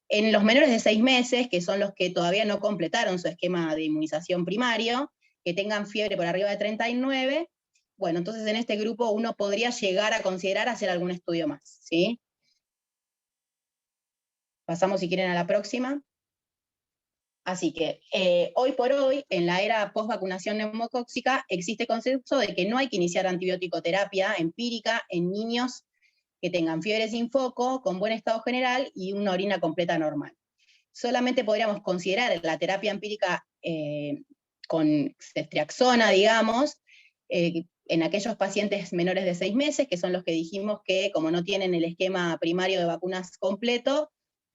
en los menores de 6 meses, que son los que todavía no completaron su esquema de inmunización primario, que tengan fiebre por arriba de 39, bueno, entonces en este grupo uno podría llegar a considerar hacer algún estudio más, ¿sí? Pasamos, si quieren, a la próxima. Así que, hoy por hoy, en la era post-vacunación neumocóxica, existe consenso de que no hay que iniciar antibiótico-terapia empírica en niños que tengan fiebre sin foco, con buen estado general y una orina completa normal. Solamente podríamos considerar la terapia empírica con ceftriaxona, digamos, en aquellos pacientes menores de 6 meses, que son los que dijimos que, como no tienen el esquema primario de vacunas completo,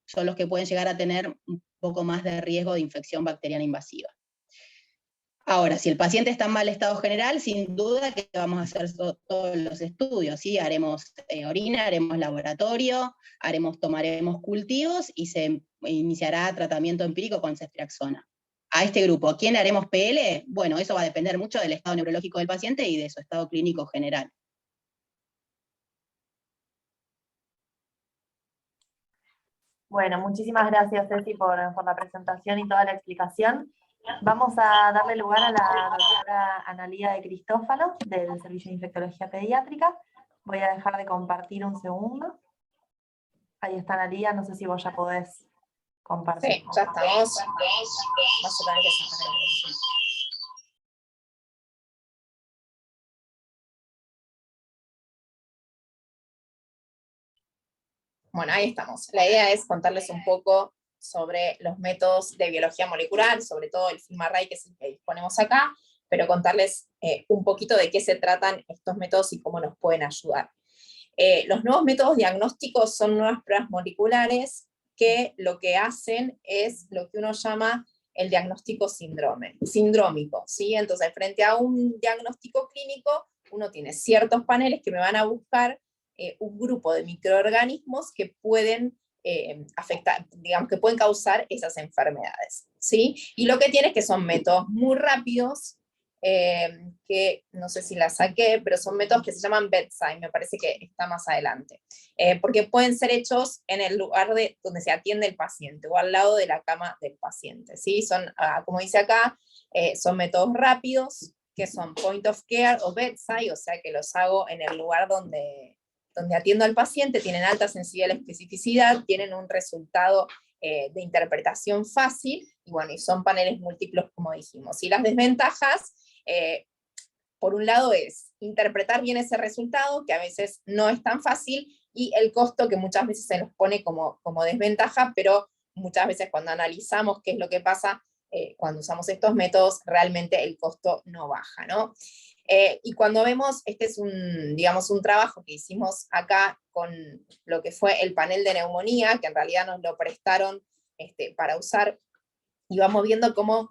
son los que pueden llegar a tener un poco más de riesgo de infección bacteriana invasiva. Ahora, si el paciente está en mal estado general, sin duda que vamos a hacer todos los estudios, ¿sí? Haremos orina, haremos laboratorio, tomaremos cultivos y se iniciará tratamiento empírico con ceftriaxona. A este grupo, ¿a quién haremos PL? Bueno, eso va a depender mucho del estado neurológico del paciente y de su estado clínico general. Bueno, muchísimas gracias, Ceci, por la presentación y toda la explicación. Vamos a darle lugar a la doctora Analía de Cristófalo, del Servicio de Infectología Pediátrica. Voy a dejar de compartir un segundo. Ahí está Analía, no sé si vos ya podés compartir. Sí, ya estamos. Vamos a tener que sacar el... Bueno, ahí estamos. La idea es contarles un poco sobre los métodos de biología molecular, sobre todo el FilmArray, que es el que disponemos acá, pero contarles un poquito de qué se tratan estos métodos y cómo nos pueden ayudar. Los nuevos métodos diagnósticos son nuevas pruebas moleculares que lo que hacen es lo que uno llama el diagnóstico sindrómico, ¿sí? Entonces, frente a un diagnóstico clínico, uno tiene ciertos paneles que me van a buscar un grupo de microorganismos que pueden afectar, digamos, que pueden causar esas enfermedades, ¿sí? Y lo que tiene es que son métodos muy rápidos, que no sé si la saqué, pero son métodos que se llaman bedside, me parece que está más adelante, porque pueden ser hechos en el lugar donde se atiende el paciente, o al lado de la cama del paciente, ¿sí? Son, como dice acá, son métodos rápidos, que son point of care o bedside, o sea que los hago en el lugar donde atiendo al paciente, tienen alta sensibilidad a la especificidad, tienen un resultado de interpretación fácil, y bueno, y son paneles múltiplos, como dijimos. Y las desventajas, por un lado, es interpretar bien ese resultado, que a veces no es tan fácil, y el costo, que muchas veces se nos pone como desventaja, pero muchas veces cuando analizamos qué es lo que pasa cuando usamos estos métodos, realmente el costo no baja, ¿no? Y cuando vemos, este es digamos, un trabajo que hicimos acá con lo que fue el panel de neumonía, que en realidad nos lo prestaron para usar, y vamos viendo cómo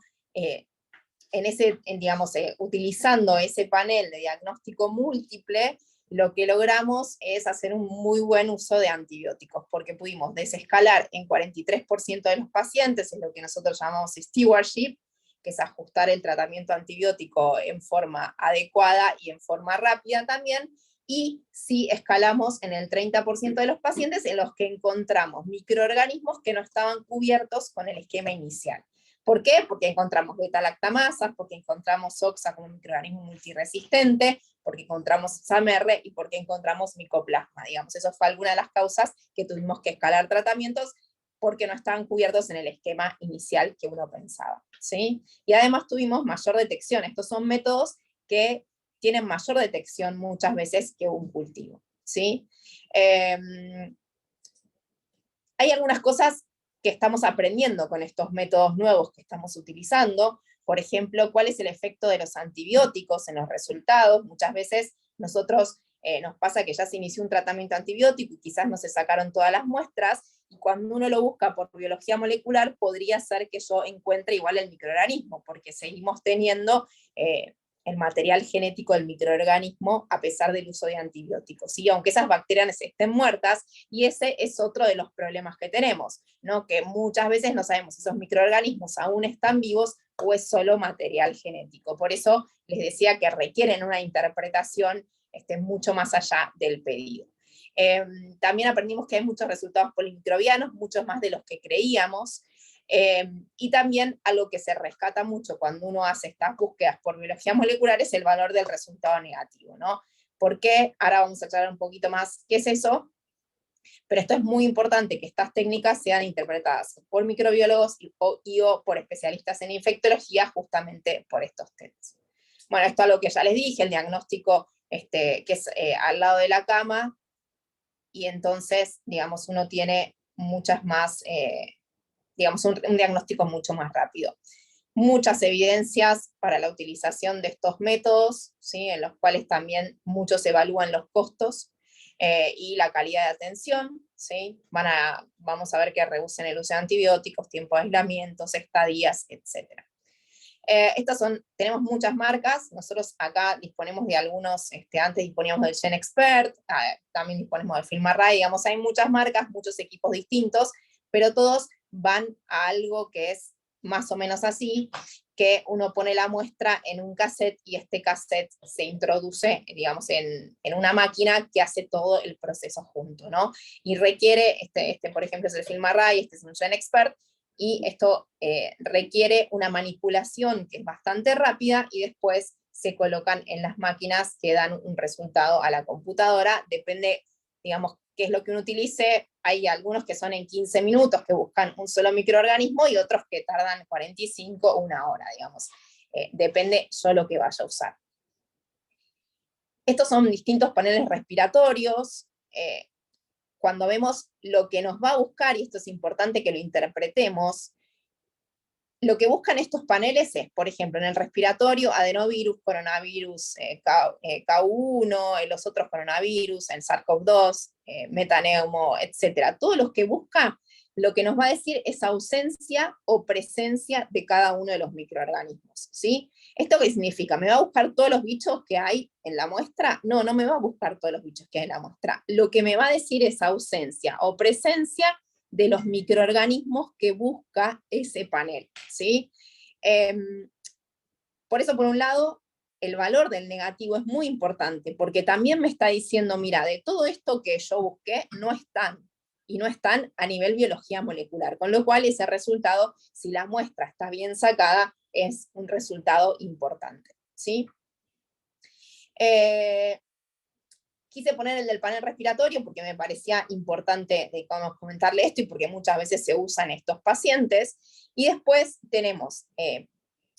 digamos, utilizando ese panel de diagnóstico múltiple, lo que logramos es hacer un muy buen uso de antibióticos, porque pudimos desescalar en 43% de los pacientes, es lo que nosotros llamamos stewardship, que es ajustar el tratamiento antibiótico en forma adecuada y en forma rápida también, y sí escalamos en el 30% de los pacientes en los que encontramos microorganismos que no estaban cubiertos con el esquema inicial. ¿Por qué? Porque encontramos beta-lactamasas, porque encontramos OXA como un microorganismo multiresistente, porque encontramos SAMR y porque encontramos micoplasma, digamos. Eso fue alguna de las causas que tuvimos que escalar tratamientos porque no estaban cubiertos en el esquema inicial que uno pensaba, ¿sí? Y además tuvimos mayor detección. Estos son métodos que tienen mayor detección muchas veces que un cultivo, ¿sí? Hay algunas cosas que estamos aprendiendo con estos métodos nuevos que estamos utilizando. Por ejemplo, cuál es el efecto de los antibióticos en los resultados. Muchas veces nosotros nos pasa que ya se inició un tratamiento antibiótico y quizás no se sacaron todas las muestras, y cuando uno lo busca por biología molecular, podría ser que yo encuentre igual el microorganismo, porque seguimos teniendo el material genético del microorganismo a pesar del uso de antibióticos, ¿sí? Aunque esas bacterias estén muertas, y ese es otro de los problemas que tenemos, ¿no? Que muchas veces no sabemos si esos microorganismos aún están vivos o es solo material genético. Por eso les decía que requieren una interpretación mucho más allá del pedido. También aprendimos que hay muchos resultados polimicrobianos, muchos más de los que creíamos. Y también algo que se rescata mucho cuando uno hace estas búsquedas por biología molecular es el valor del resultado negativo, ¿no? ¿Por qué? Ahora vamos a aclarar un poquito más qué es eso, pero esto es muy importante, que estas técnicas sean interpretadas por microbiólogos o por especialistas en infectología, justamente por estos temas. Bueno, esto es lo que ya les dije, el diagnóstico que es al lado de la cama, y entonces, digamos, uno tiene muchas más... digamos, un diagnóstico mucho más rápido. Muchas evidencias para la utilización de estos métodos, ¿sí? En los cuales también muchos evalúan los costos y la calidad de atención, ¿sí? Vamos a ver que reducen el uso de antibióticos, tiempo de aislamientos, estadías, etc. Tenemos muchas marcas, nosotros acá disponemos de algunos, antes disponíamos del GenExpert, también disponemos del FilmArray, digamos, hay muchas marcas, muchos equipos distintos, pero todos van a algo que es más o menos así, que uno pone la muestra en un cassette y este cassette se introduce, digamos, en una máquina que hace todo el proceso junto, ¿no? Y requiere, por ejemplo es el FilmArray, este es un GenExpert, y esto requiere una manipulación que es bastante rápida y después se colocan en las máquinas que dan un resultado a la computadora, depende, digamos, qué es lo que uno utilice. Hay algunos que son en 15 minutos, que buscan un solo microorganismo, y otros que tardan 45 o una hora, digamos. Depende yo lo que vaya a usar. Estos son distintos paneles respiratorios. Cuando vemos lo que nos va a buscar, y esto es importante que lo interpretemos, lo que buscan estos paneles es, por ejemplo, en el respiratorio, adenovirus, coronavirus K1, los otros coronavirus, el SARS-CoV-2, metaneumo, etc. Todos los que busca, lo que nos va a decir es ausencia o presencia de cada uno de los microorganismos, ¿sí? ¿Esto qué significa? ¿Me va a buscar todos los bichos que hay en la muestra? No, no me va a buscar todos los bichos que hay en la muestra. Lo que me va a decir es ausencia o presencia de los microorganismos que busca ese panel, ¿sí? Por eso, por un lado, el valor del negativo es muy importante, porque también me está diciendo, mira, de todo esto que yo busqué, no están, y no están a nivel biología molecular, con lo cual ese resultado, si la muestra está bien sacada, es un resultado importante, ¿sí? Quise poner el del panel respiratorio porque me parecía importante comentarle esto, y porque muchas veces se usa en estos pacientes. Y después tenemos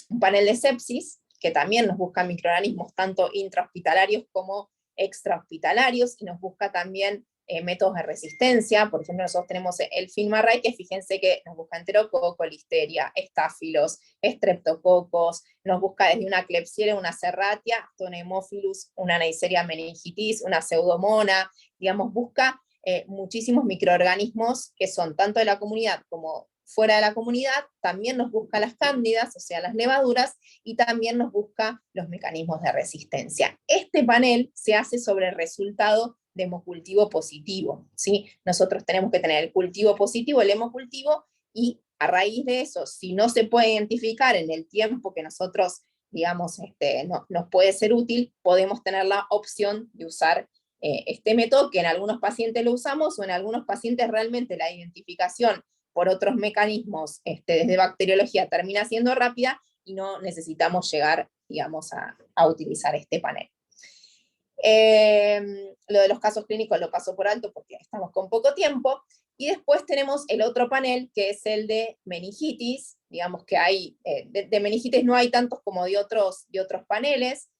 un panel de sepsis, que también nos busca microorganismos tanto intrahospitalarios como extrahospitalarios, y nos busca también métodos de resistencia. Por ejemplo, nosotros tenemos el FilmArray, que fíjense que nos busca enterococo, listeria, estáfilos, streptococos, nos busca desde una Klebsiella, una Serratia, hasta una Haemophilus, una Neisseria meningitis, una Pseudomonas, digamos, busca muchísimos microorganismos que son tanto de la comunidad como fuera de la comunidad. También nos busca las cándidas, o sea, las levaduras, y también nos busca los mecanismos de resistencia. Este panel se hace sobre el resultado de hemocultivo positivo, ¿sí? Nosotros tenemos que tener el cultivo positivo, el hemocultivo, y a raíz de eso, si no se puede identificar en el tiempo que nosotros, digamos, nos puede ser útil, podemos tener la opción de usar este método, que en algunos pacientes lo usamos, o en algunos pacientes realmente la identificación por otros mecanismos desde bacteriología termina siendo rápida, y no necesitamos llegar, digamos, a utilizar este panel. Lo de los casos clínicos lo paso por alto porque estamos con poco tiempo, y después tenemos el otro panel, que es el de meningitis. Digamos que hay, de meningitis no hay tantos como de otros paneles,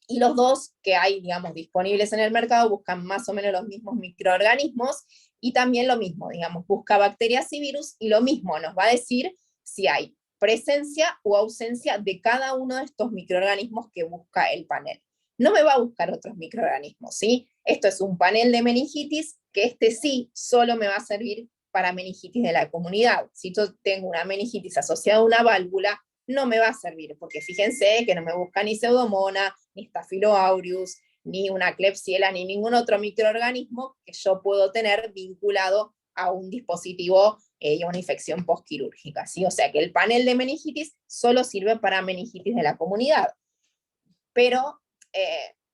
y los dos que hay, digamos, disponibles en el mercado buscan más o menos los mismos microorganismos, y también lo mismo, digamos, busca bacterias y virus, y lo mismo nos va a decir si hay presencia o ausencia de cada uno de estos microorganismos que busca el panel. No me va a buscar otros microorganismos, ¿sí? Esto es un panel de meningitis, que sí solo me va a servir para meningitis de la comunidad. Si yo tengo una meningitis asociada a una válvula, no me va a servir, porque fíjense que no me busca ni Pseudomonas, ni Staphylo aureus, ni una Klebsiella, ni ningún otro microorganismo que yo puedo tener vinculado a un dispositivo y a una infección postquirúrgica, ¿sí? O sea que el panel de meningitis solo sirve para meningitis de la comunidad. Pero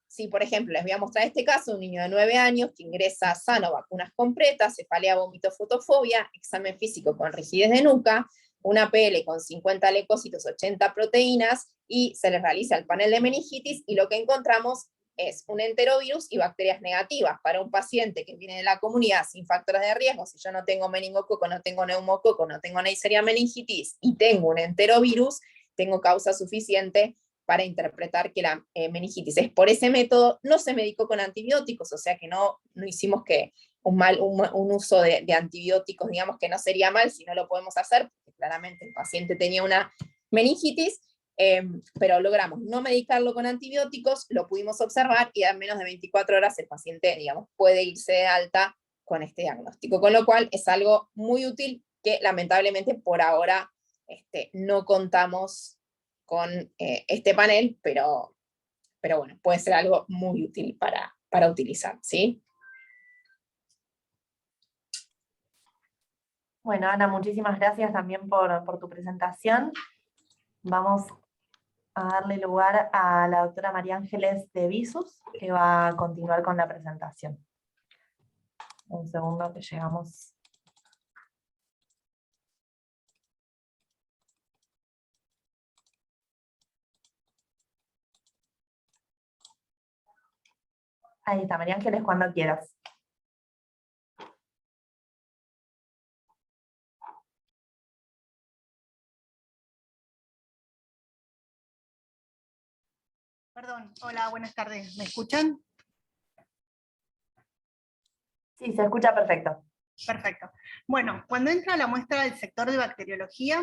si, por ejemplo, les voy a mostrar este caso, un niño de 9 años que ingresa sano, vacunas completas, cefalea, vómito, fotofobia, examen físico con rigidez de nuca, una PL con 50 leucocitos, 80 proteínas, y se les realiza el panel de meningitis, y lo que encontramos es un enterovirus y bacterias negativas. Para un paciente que viene de la comunidad sin factores de riesgo, si yo no tengo meningococo, no tengo neumococo, no tengo Neisseria meningitis, y tengo un enterovirus, tengo causa suficiente para interpretar que la meningitis es por ese método. No se medicó con antibióticos, o sea que no hicimos que un uso de antibióticos, digamos, que no sería mal si no lo podemos hacer, porque claramente el paciente tenía una meningitis, pero logramos no medicarlo con antibióticos, lo pudimos observar, y en menos de 24 horas el paciente, digamos, puede irse de alta con este diagnóstico, con lo cual es algo muy útil que lamentablemente por ahora no contamos con este panel, pero bueno, puede ser algo muy útil para utilizar, ¿sí? Bueno, Ana, muchísimas gracias también por tu presentación. Vamos a darle lugar a la doctora María Ángeles de Visus, que va a continuar con la presentación. Un segundo que llegamos. Ahí está, María Ángeles, cuando quieras. Perdón, hola, buenas tardes, ¿me escuchan? Sí, se escucha perfecto. Perfecto. Bueno, cuando entra la muestra del sector de bacteriología,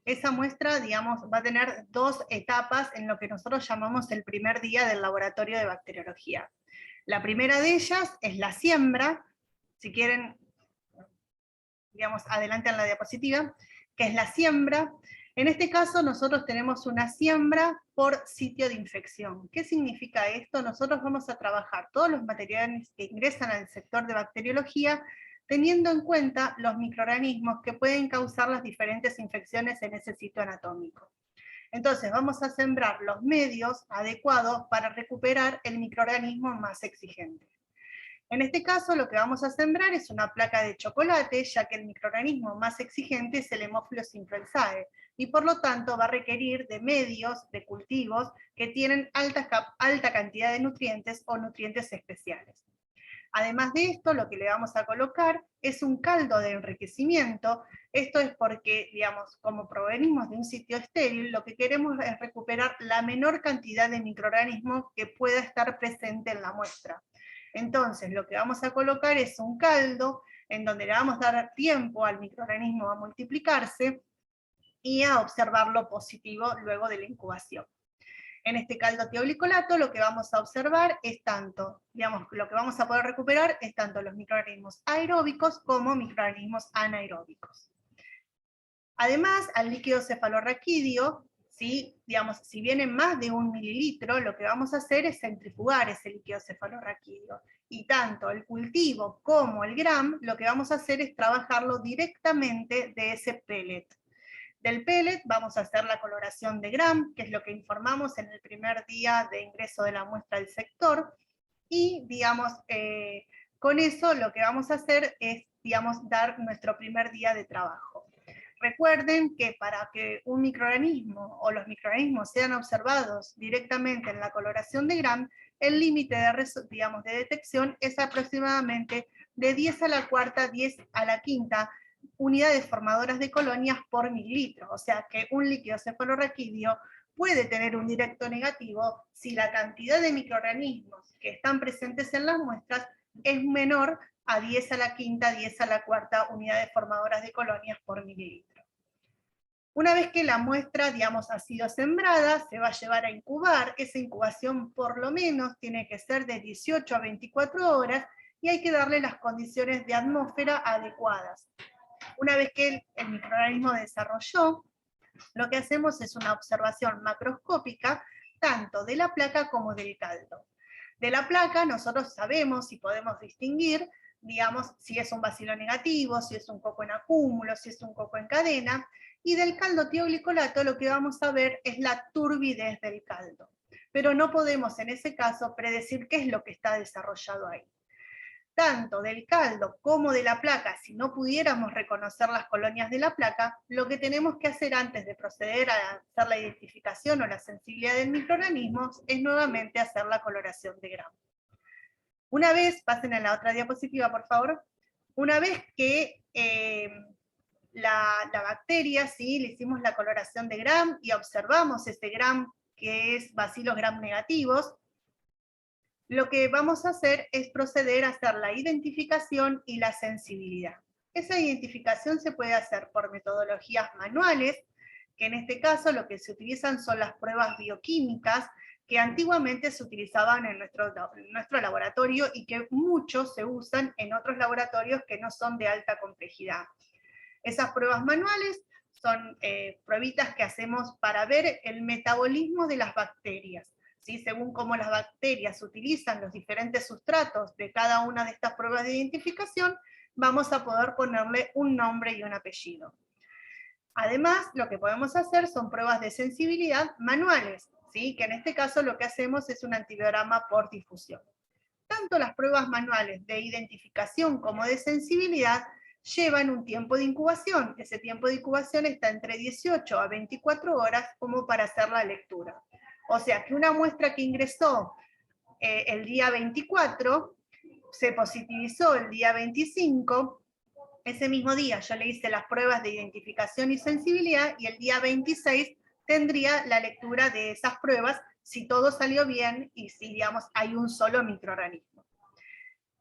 esa muestra, digamos, va a tener dos etapas en lo que nosotros llamamos el primer día del laboratorio de bacteriología. La primera de ellas es la siembra, si quieren, digamos, adelantan la diapositiva, que es la siembra. En este caso nosotros tenemos una siembra por sitio de infección. ¿Qué significa esto? Nosotros vamos a trabajar todos los materiales que ingresan al sector de bacteriología, teniendo en cuenta los microorganismos que pueden causar las diferentes infecciones en ese sitio anatómico. Entonces vamos a sembrar los medios adecuados para recuperar el microorganismo más exigente. En este caso lo que vamos a sembrar es una placa de chocolate, ya que el microorganismo más exigente es el Haemophilus influenzae, y por lo tanto va a requerir de medios, de cultivos, que tienen alta cantidad de nutrientes o nutrientes especiales. Además de esto, lo que le vamos a colocar es un caldo de enriquecimiento. Esto es porque, digamos, como provenimos de un sitio estéril, lo que queremos es recuperar la menor cantidad de microorganismos que pueda estar presente en la muestra. Entonces, lo que vamos a colocar es un caldo en donde le vamos a dar tiempo al microorganismo a multiplicarse y a observar lo positivo luego de la incubación. En este caldo tioglicolato lo que vamos a observar es tanto, digamos, lo que vamos a poder recuperar es tanto los microorganismos aeróbicos como microorganismos anaeróbicos. Además, al líquido cefalorraquídeo, ¿sí? Digamos, si viene más de 1 mililitro, lo que vamos a hacer es centrifugar ese líquido cefalorraquídeo. Y tanto el cultivo como el GRAM, lo que vamos a hacer es trabajarlo directamente de ese pellet. Del pellet vamos a hacer la coloración de GRAM, que es lo que informamos en el primer día de ingreso de la muestra del sector, y digamos, con eso lo que vamos a hacer es, digamos, dar nuestro primer día de trabajo. Recuerden que para que un microorganismo o los microorganismos sean observados directamente en la coloración de GRAM, el límite de detección es aproximadamente de 10 a la cuarta, 10 a la quinta unidades formadoras de colonias por mililitro, o sea que un líquido cefalorraquídeo puede tener un directo negativo si la cantidad de microorganismos que están presentes en las muestras es menor a 10 a la quinta, 10 a la cuarta unidades formadoras de colonias por mililitro. Una vez que la muestra, digamos, ha sido sembrada, se va a llevar a incubar. Esa incubación por lo menos tiene que ser de 18 a 24 horas y hay que darle las condiciones de atmósfera adecuadas. Una vez que el microorganismo desarrolló, lo que hacemos es una observación macroscópica tanto de la placa como del caldo. De la placa nosotros sabemos y podemos distinguir, digamos, si es un bacilo negativo, si es un coco en acúmulo, si es un coco en cadena, y del caldo tioglicolato lo que vamos a ver es la turbidez del caldo. Pero no podemos en ese caso predecir qué es lo que está desarrollado ahí. Tanto del caldo como de la placa, si no pudiéramos reconocer las colonias de la placa, lo que tenemos que hacer antes de proceder a hacer la identificación o la sensibilidad del microorganismo es nuevamente hacer la coloración de GRAM. Una vez, pasen a la otra diapositiva por favor, una vez que la bacteria, ¿sí? Le hicimos la coloración de GRAM y observamos ese GRAM que es bacilos GRAM negativos, lo que vamos a hacer es proceder a hacer la identificación y la sensibilidad. Esa identificación se puede hacer por metodologías manuales, que en este caso lo que se utilizan son las pruebas bioquímicas, que antiguamente se utilizaban en nuestro laboratorio y que muchos se usan en otros laboratorios que no son de alta complejidad. Esas pruebas manuales son pruebitas que hacemos para ver el metabolismo de las bacterias. ¿Sí? Según cómo las bacterias utilizan los diferentes sustratos de cada una de estas pruebas de identificación, vamos a poder ponerle un nombre y un apellido. Además, lo que podemos hacer son pruebas de sensibilidad manuales, ¿sí? Que en este caso lo que hacemos es un antibiograma por difusión. Tanto las pruebas manuales de identificación como de sensibilidad llevan un tiempo de incubación. Ese tiempo de incubación está entre 18 a 24 horas como para hacer la lectura. O sea que una muestra que ingresó el día 24, se positivizó el día 25, ese mismo día yo le hice las pruebas de identificación y sensibilidad, y el día 26 tendría la lectura de esas pruebas, si todo salió bien y si, digamos, hay un solo microorganismo.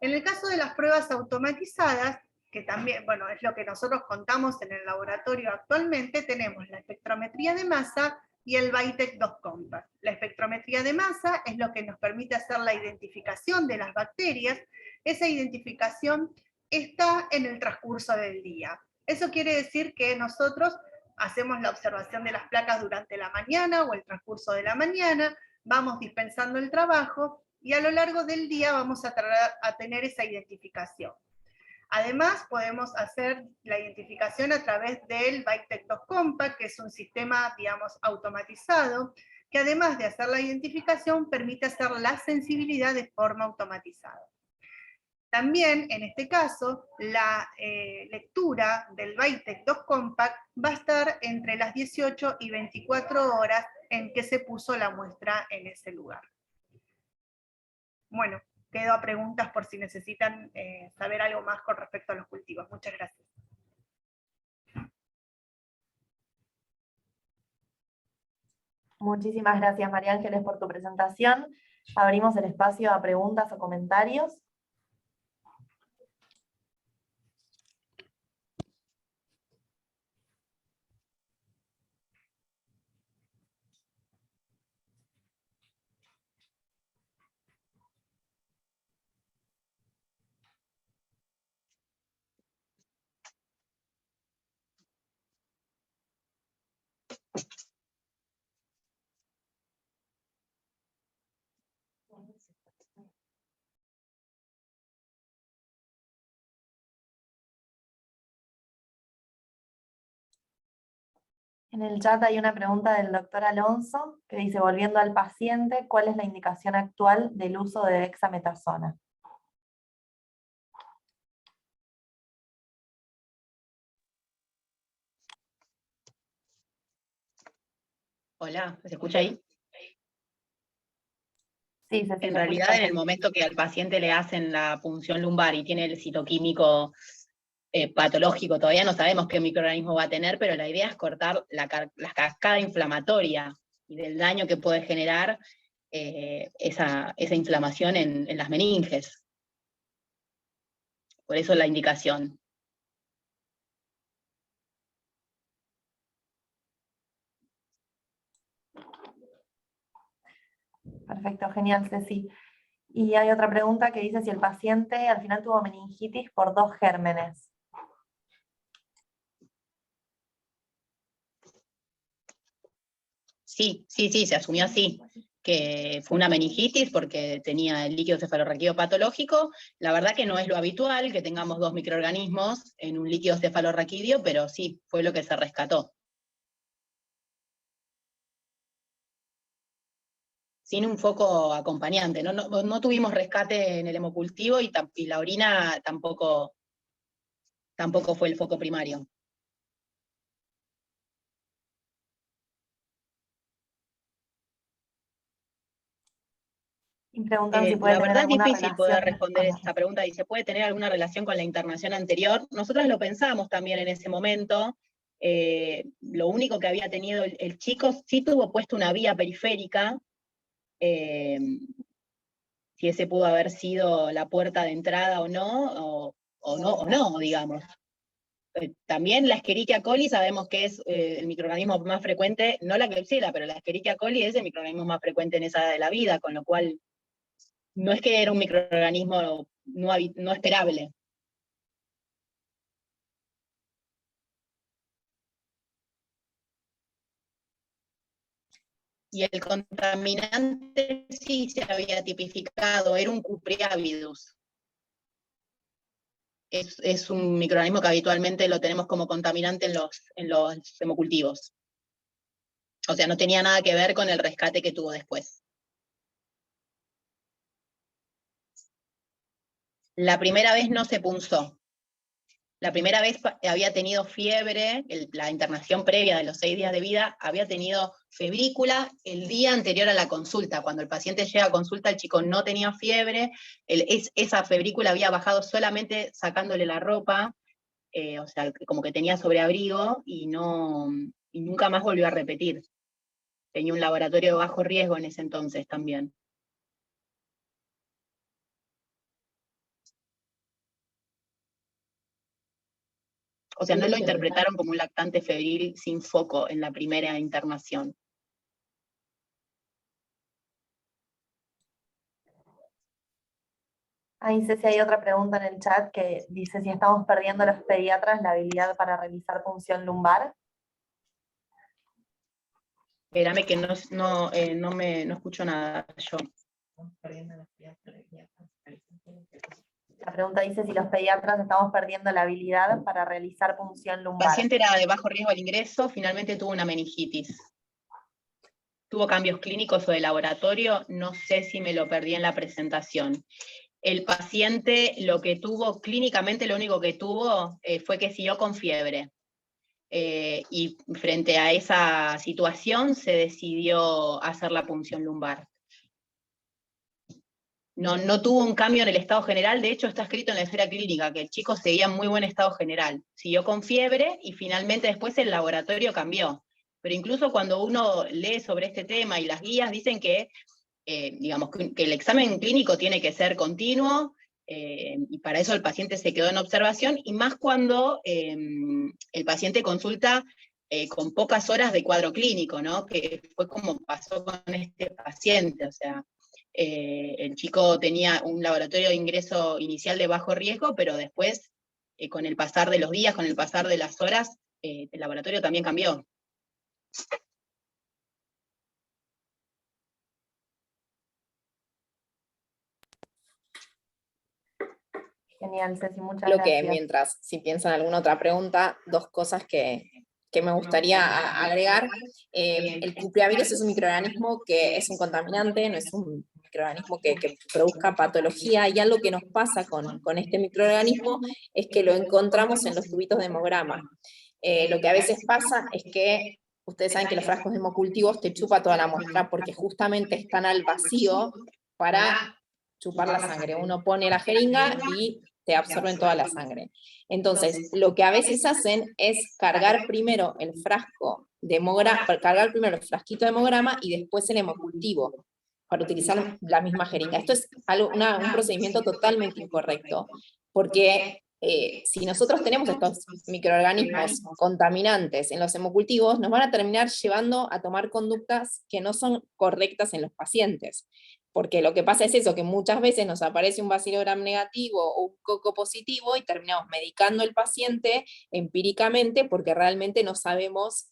En el caso de las pruebas automatizadas, que también, bueno, es lo que nosotros contamos en el laboratorio actualmente, tenemos la espectrometría de masa y el VITEC 2 Compact. La espectrometría de masa es lo que nos permite hacer la identificación de las bacterias. Esa identificación está en el transcurso del día. Eso quiere decir que nosotros hacemos la observación de las placas durante la mañana o el transcurso de la mañana, vamos dispensando el trabajo y a lo largo del día vamos a tener esa identificación. Además, podemos hacer la identificación a través del VITEC 2 Compact, que es un sistema, digamos, automatizado, que además de hacer la identificación, permite hacer la sensibilidad de forma automatizada. También, en este caso, la lectura del VITEC 2 Compact va a estar entre las 18 y 24 horas en que se puso la muestra en ese lugar. Bueno, quedo a preguntas por si necesitan saber algo más con respecto a los cultivos. Muchas gracias. Muchísimas gracias, María Ángeles, por tu presentación. Abrimos el espacio a preguntas o comentarios. En el chat hay una pregunta del doctor Alonso que dice, volviendo al paciente, ¿cuál es la indicación actual del uso de dexametasona? Hola, ¿se escucha ahí? Sí, se En realidad, en el momento que al paciente le hacen la punción lumbar y tiene el citoquímico patológico, todavía no sabemos qué microorganismo va a tener, pero la idea es cortar la cascada inflamatoria y del daño que puede generar esa inflamación en las meninges. Por eso la indicación. Perfecto, genial, Ceci. Y hay otra pregunta que dice si el paciente al final tuvo meningitis por 2 gérmenes. Sí, se asumió así, que fue una meningitis porque tenía el líquido cefalorraquídeo patológico. La verdad que no es lo habitual que tengamos 2 microorganismos en un líquido cefalorraquídeo, pero sí, fue lo que se rescató. Sin un foco acompañante. No tuvimos rescate en el hemocultivo y la orina tampoco fue el foco primario. Y preguntan si puede La tener verdad es alguna difícil poder relación responder con esta pregunta, y se puede tener alguna relación con la internación anterior. Nosotros lo pensamos también en ese momento. Lo único que había tenido el chico, sí tuvo puesto una vía periférica, si ese pudo haber sido la puerta de entrada o no, digamos. También la Escherichia coli sabemos que es el microorganismo más frecuente, no la Klebsiella, pero la Escherichia coli es el microorganismo más frecuente en esa edad de la vida, con lo cual no es que era un microorganismo no esperable. Y el contaminante sí se había tipificado, era un Cupriavidus. Es un microorganismo que habitualmente lo tenemos como contaminante en los hemocultivos. O sea, no tenía nada que ver con el rescate que tuvo después. La primera vez no se punzó. La primera vez había tenido fiebre, la internación previa de los 6 días de vida, había tenido febrícula el día anterior a la consulta. Cuando el paciente llega a consulta, el chico no tenía fiebre, esa febrícula había bajado solamente sacándole la ropa, o sea, como que tenía sobreabrigo y nunca más volvió a repetir. Tenía un laboratorio de bajo riesgo en ese entonces también. O sea, no lo interpretaron como un lactante febril sin foco en la primera internación. Ahí Ceci, hay otra pregunta en el chat que dice si estamos perdiendo los pediatras la habilidad para realizar punción lumbar. Espérame que no escucho nada yo. La pregunta dice si los pediatras estamos perdiendo la habilidad para realizar punción El lumbar. paciente era de bajo riesgo al ingreso, finalmente tuvo una meningitis. Tuvo cambios clínicos o de laboratorio, no sé si me lo perdí en la presentación. El paciente lo que tuvo, clínicamente lo único que tuvo fue que siguió con fiebre. Y frente a esa situación se decidió hacer la punción lumbar. No tuvo un cambio en el estado general, de hecho está escrito en la esfera clínica que el chico seguía en muy buen estado general. Siguió con fiebre y finalmente después el laboratorio cambió. pero incluso cuando uno lee sobre este tema y las guías dicen que, digamos, que el examen clínico tiene que ser continuo, y para eso el paciente se quedó en observación, y más cuando el paciente consulta con pocas horas de cuadro clínico, ¿no? Que fue como pasó con este paciente, o sea, el chico tenía un laboratorio de ingreso inicial de bajo riesgo, pero después, con el pasar de los días, con el pasar de las horas, el laboratorio también cambió. Genial, Ceci, muchas Lo gracias. que mientras, si piensan alguna otra pregunta, dos cosas que me gustaría agregar. El cupriavirus es un microorganismo que es un contaminante, no es un microorganismo que produzca patología, y algo que nos pasa con este microorganismo es que lo encontramos en los tubitos de hemograma. Lo que a veces pasa es que ustedes saben que los frascos de hemocultivos te chupa toda la muestra porque justamente están al vacío para chupar la sangre. Uno pone la jeringa y te absorben toda la sangre. Entonces, lo que a veces hacen es cargar primero el frasco de hemograma, cargar primero el frasquito de hemograma y después el hemocultivo, para utilizar la misma jeringa. Esto es un procedimiento totalmente incorrecto, porque si nosotros tenemos estos microorganismos contaminantes en los hemocultivos, nos van a terminar llevando a tomar conductas que no son correctas en los pacientes. Porque lo que pasa es eso, que muchas veces nos aparece un Bacillus gram negativo o un coco positivo y terminamos medicando al paciente empíricamente porque realmente no sabemos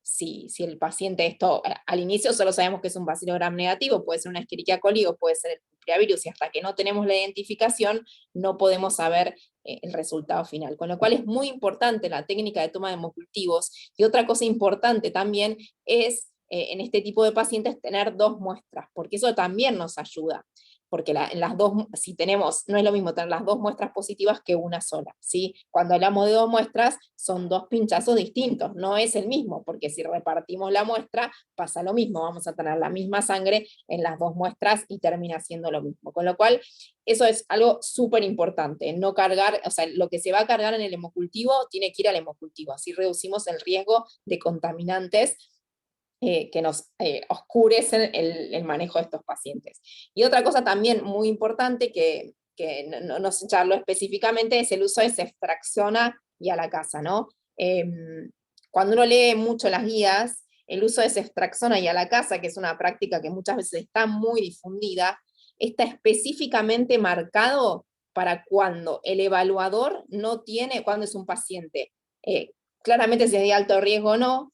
si el paciente esto, al inicio solo sabemos que es un Bacillus gram negativo, puede ser una Escherichia coli o puede ser el cupriavirus, y hasta que no tenemos la identificación no podemos saber el resultado final. Con lo cual es muy importante la técnica de toma de hemocultivos. Y otra cosa importante también es en este tipo de pacientes tener 2 muestras, porque eso también nos ayuda, porque en las dos, si tenemos, no es lo mismo tener las 2 muestras positivas que una sola, ¿sí? Cuando hablamos de 2 muestras, son 2 pinchazos distintos, no es el mismo, porque si repartimos la muestra, pasa lo mismo, vamos a tener la misma sangre en las 2 muestras y termina siendo lo mismo, con lo cual, eso es algo súper importante, no cargar, o sea, lo que se va a cargar en el hemocultivo, tiene que ir al hemocultivo, así reducimos el riesgo de contaminantes que nos oscurecen el manejo de estos pacientes. Y otra cosa también muy importante que no se charló específicamente es el uso de ceftriaxona y a la casa, ¿no? Cuando uno lee mucho las guías, el uso de ceftriaxona y a la casa, que es una práctica que muchas veces está muy difundida, está específicamente marcado para cuando el evaluador no tiene, cuando es un paciente, claramente si es de alto riesgo o no,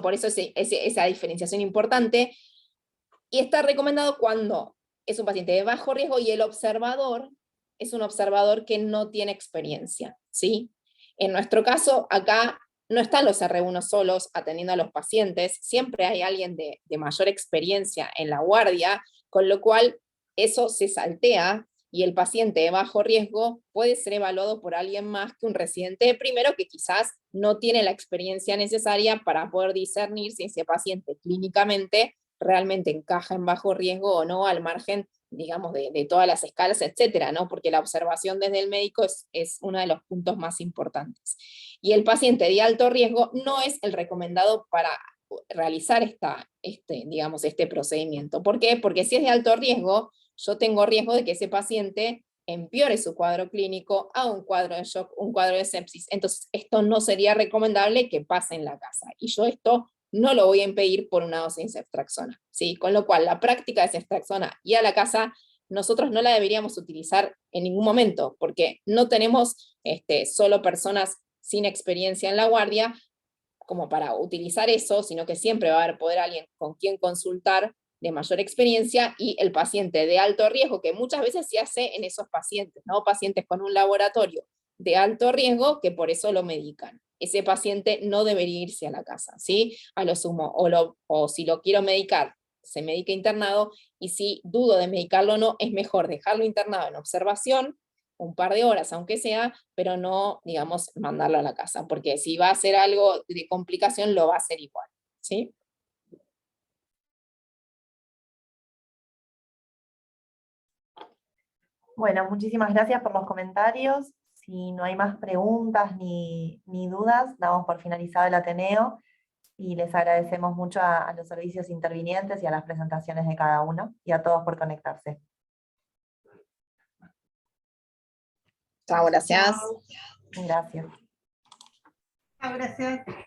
por eso esa diferenciación importante, y está recomendado cuando es un paciente de bajo riesgo y el observador es un observador que no tiene experiencia, ¿sí? En nuestro caso, acá no están los R1 solos atendiendo a los pacientes, siempre hay alguien de mayor experiencia en la guardia, con lo cual eso se saltea, y el paciente de bajo riesgo puede ser evaluado por alguien más que un residente de primero que quizás no tiene la experiencia necesaria para poder discernir si ese paciente clínicamente realmente encaja en bajo riesgo o no, al margen, digamos, de todas las escalas, etcétera, ¿no? Porque la observación desde el médico es uno de los puntos más importantes. Y el paciente de alto riesgo no es el recomendado para realizar este procedimiento. ¿Por qué? Porque si es de alto riesgo, yo tengo riesgo de que ese paciente empeore su cuadro clínico a un cuadro de shock, un cuadro de sepsis. Entonces, esto no sería recomendable que pase en la casa. Y yo esto no lo voy a impedir por una dosis de ceftriaxona, ¿sí? Con lo cual, la práctica de ceftriaxona y a la casa, nosotros no la deberíamos utilizar en ningún momento, porque no tenemos solo personas sin experiencia en la guardia como para utilizar eso, sino que siempre va a poder alguien con quien consultar de mayor experiencia, y el paciente de alto riesgo, que muchas veces se hace en esos pacientes, ¿no? Pacientes con un laboratorio de alto riesgo que por eso lo medican. Ese paciente no debería irse a la casa, ¿sí? A lo sumo, o si lo quiero medicar, se medica internado, y si dudo de medicarlo o no, es mejor dejarlo internado en observación, un par de horas, aunque sea, pero no, digamos, mandarlo a la casa, porque si va a hacer algo de complicación, lo va a hacer igual, ¿sí? Bueno, muchísimas gracias por los comentarios. Si no hay más preguntas ni dudas, damos por finalizado el Ateneo. y les agradecemos mucho a los servicios intervinientes y a las presentaciones de cada uno, y a todos por conectarse. Chao, gracias. Gracias. Gracias.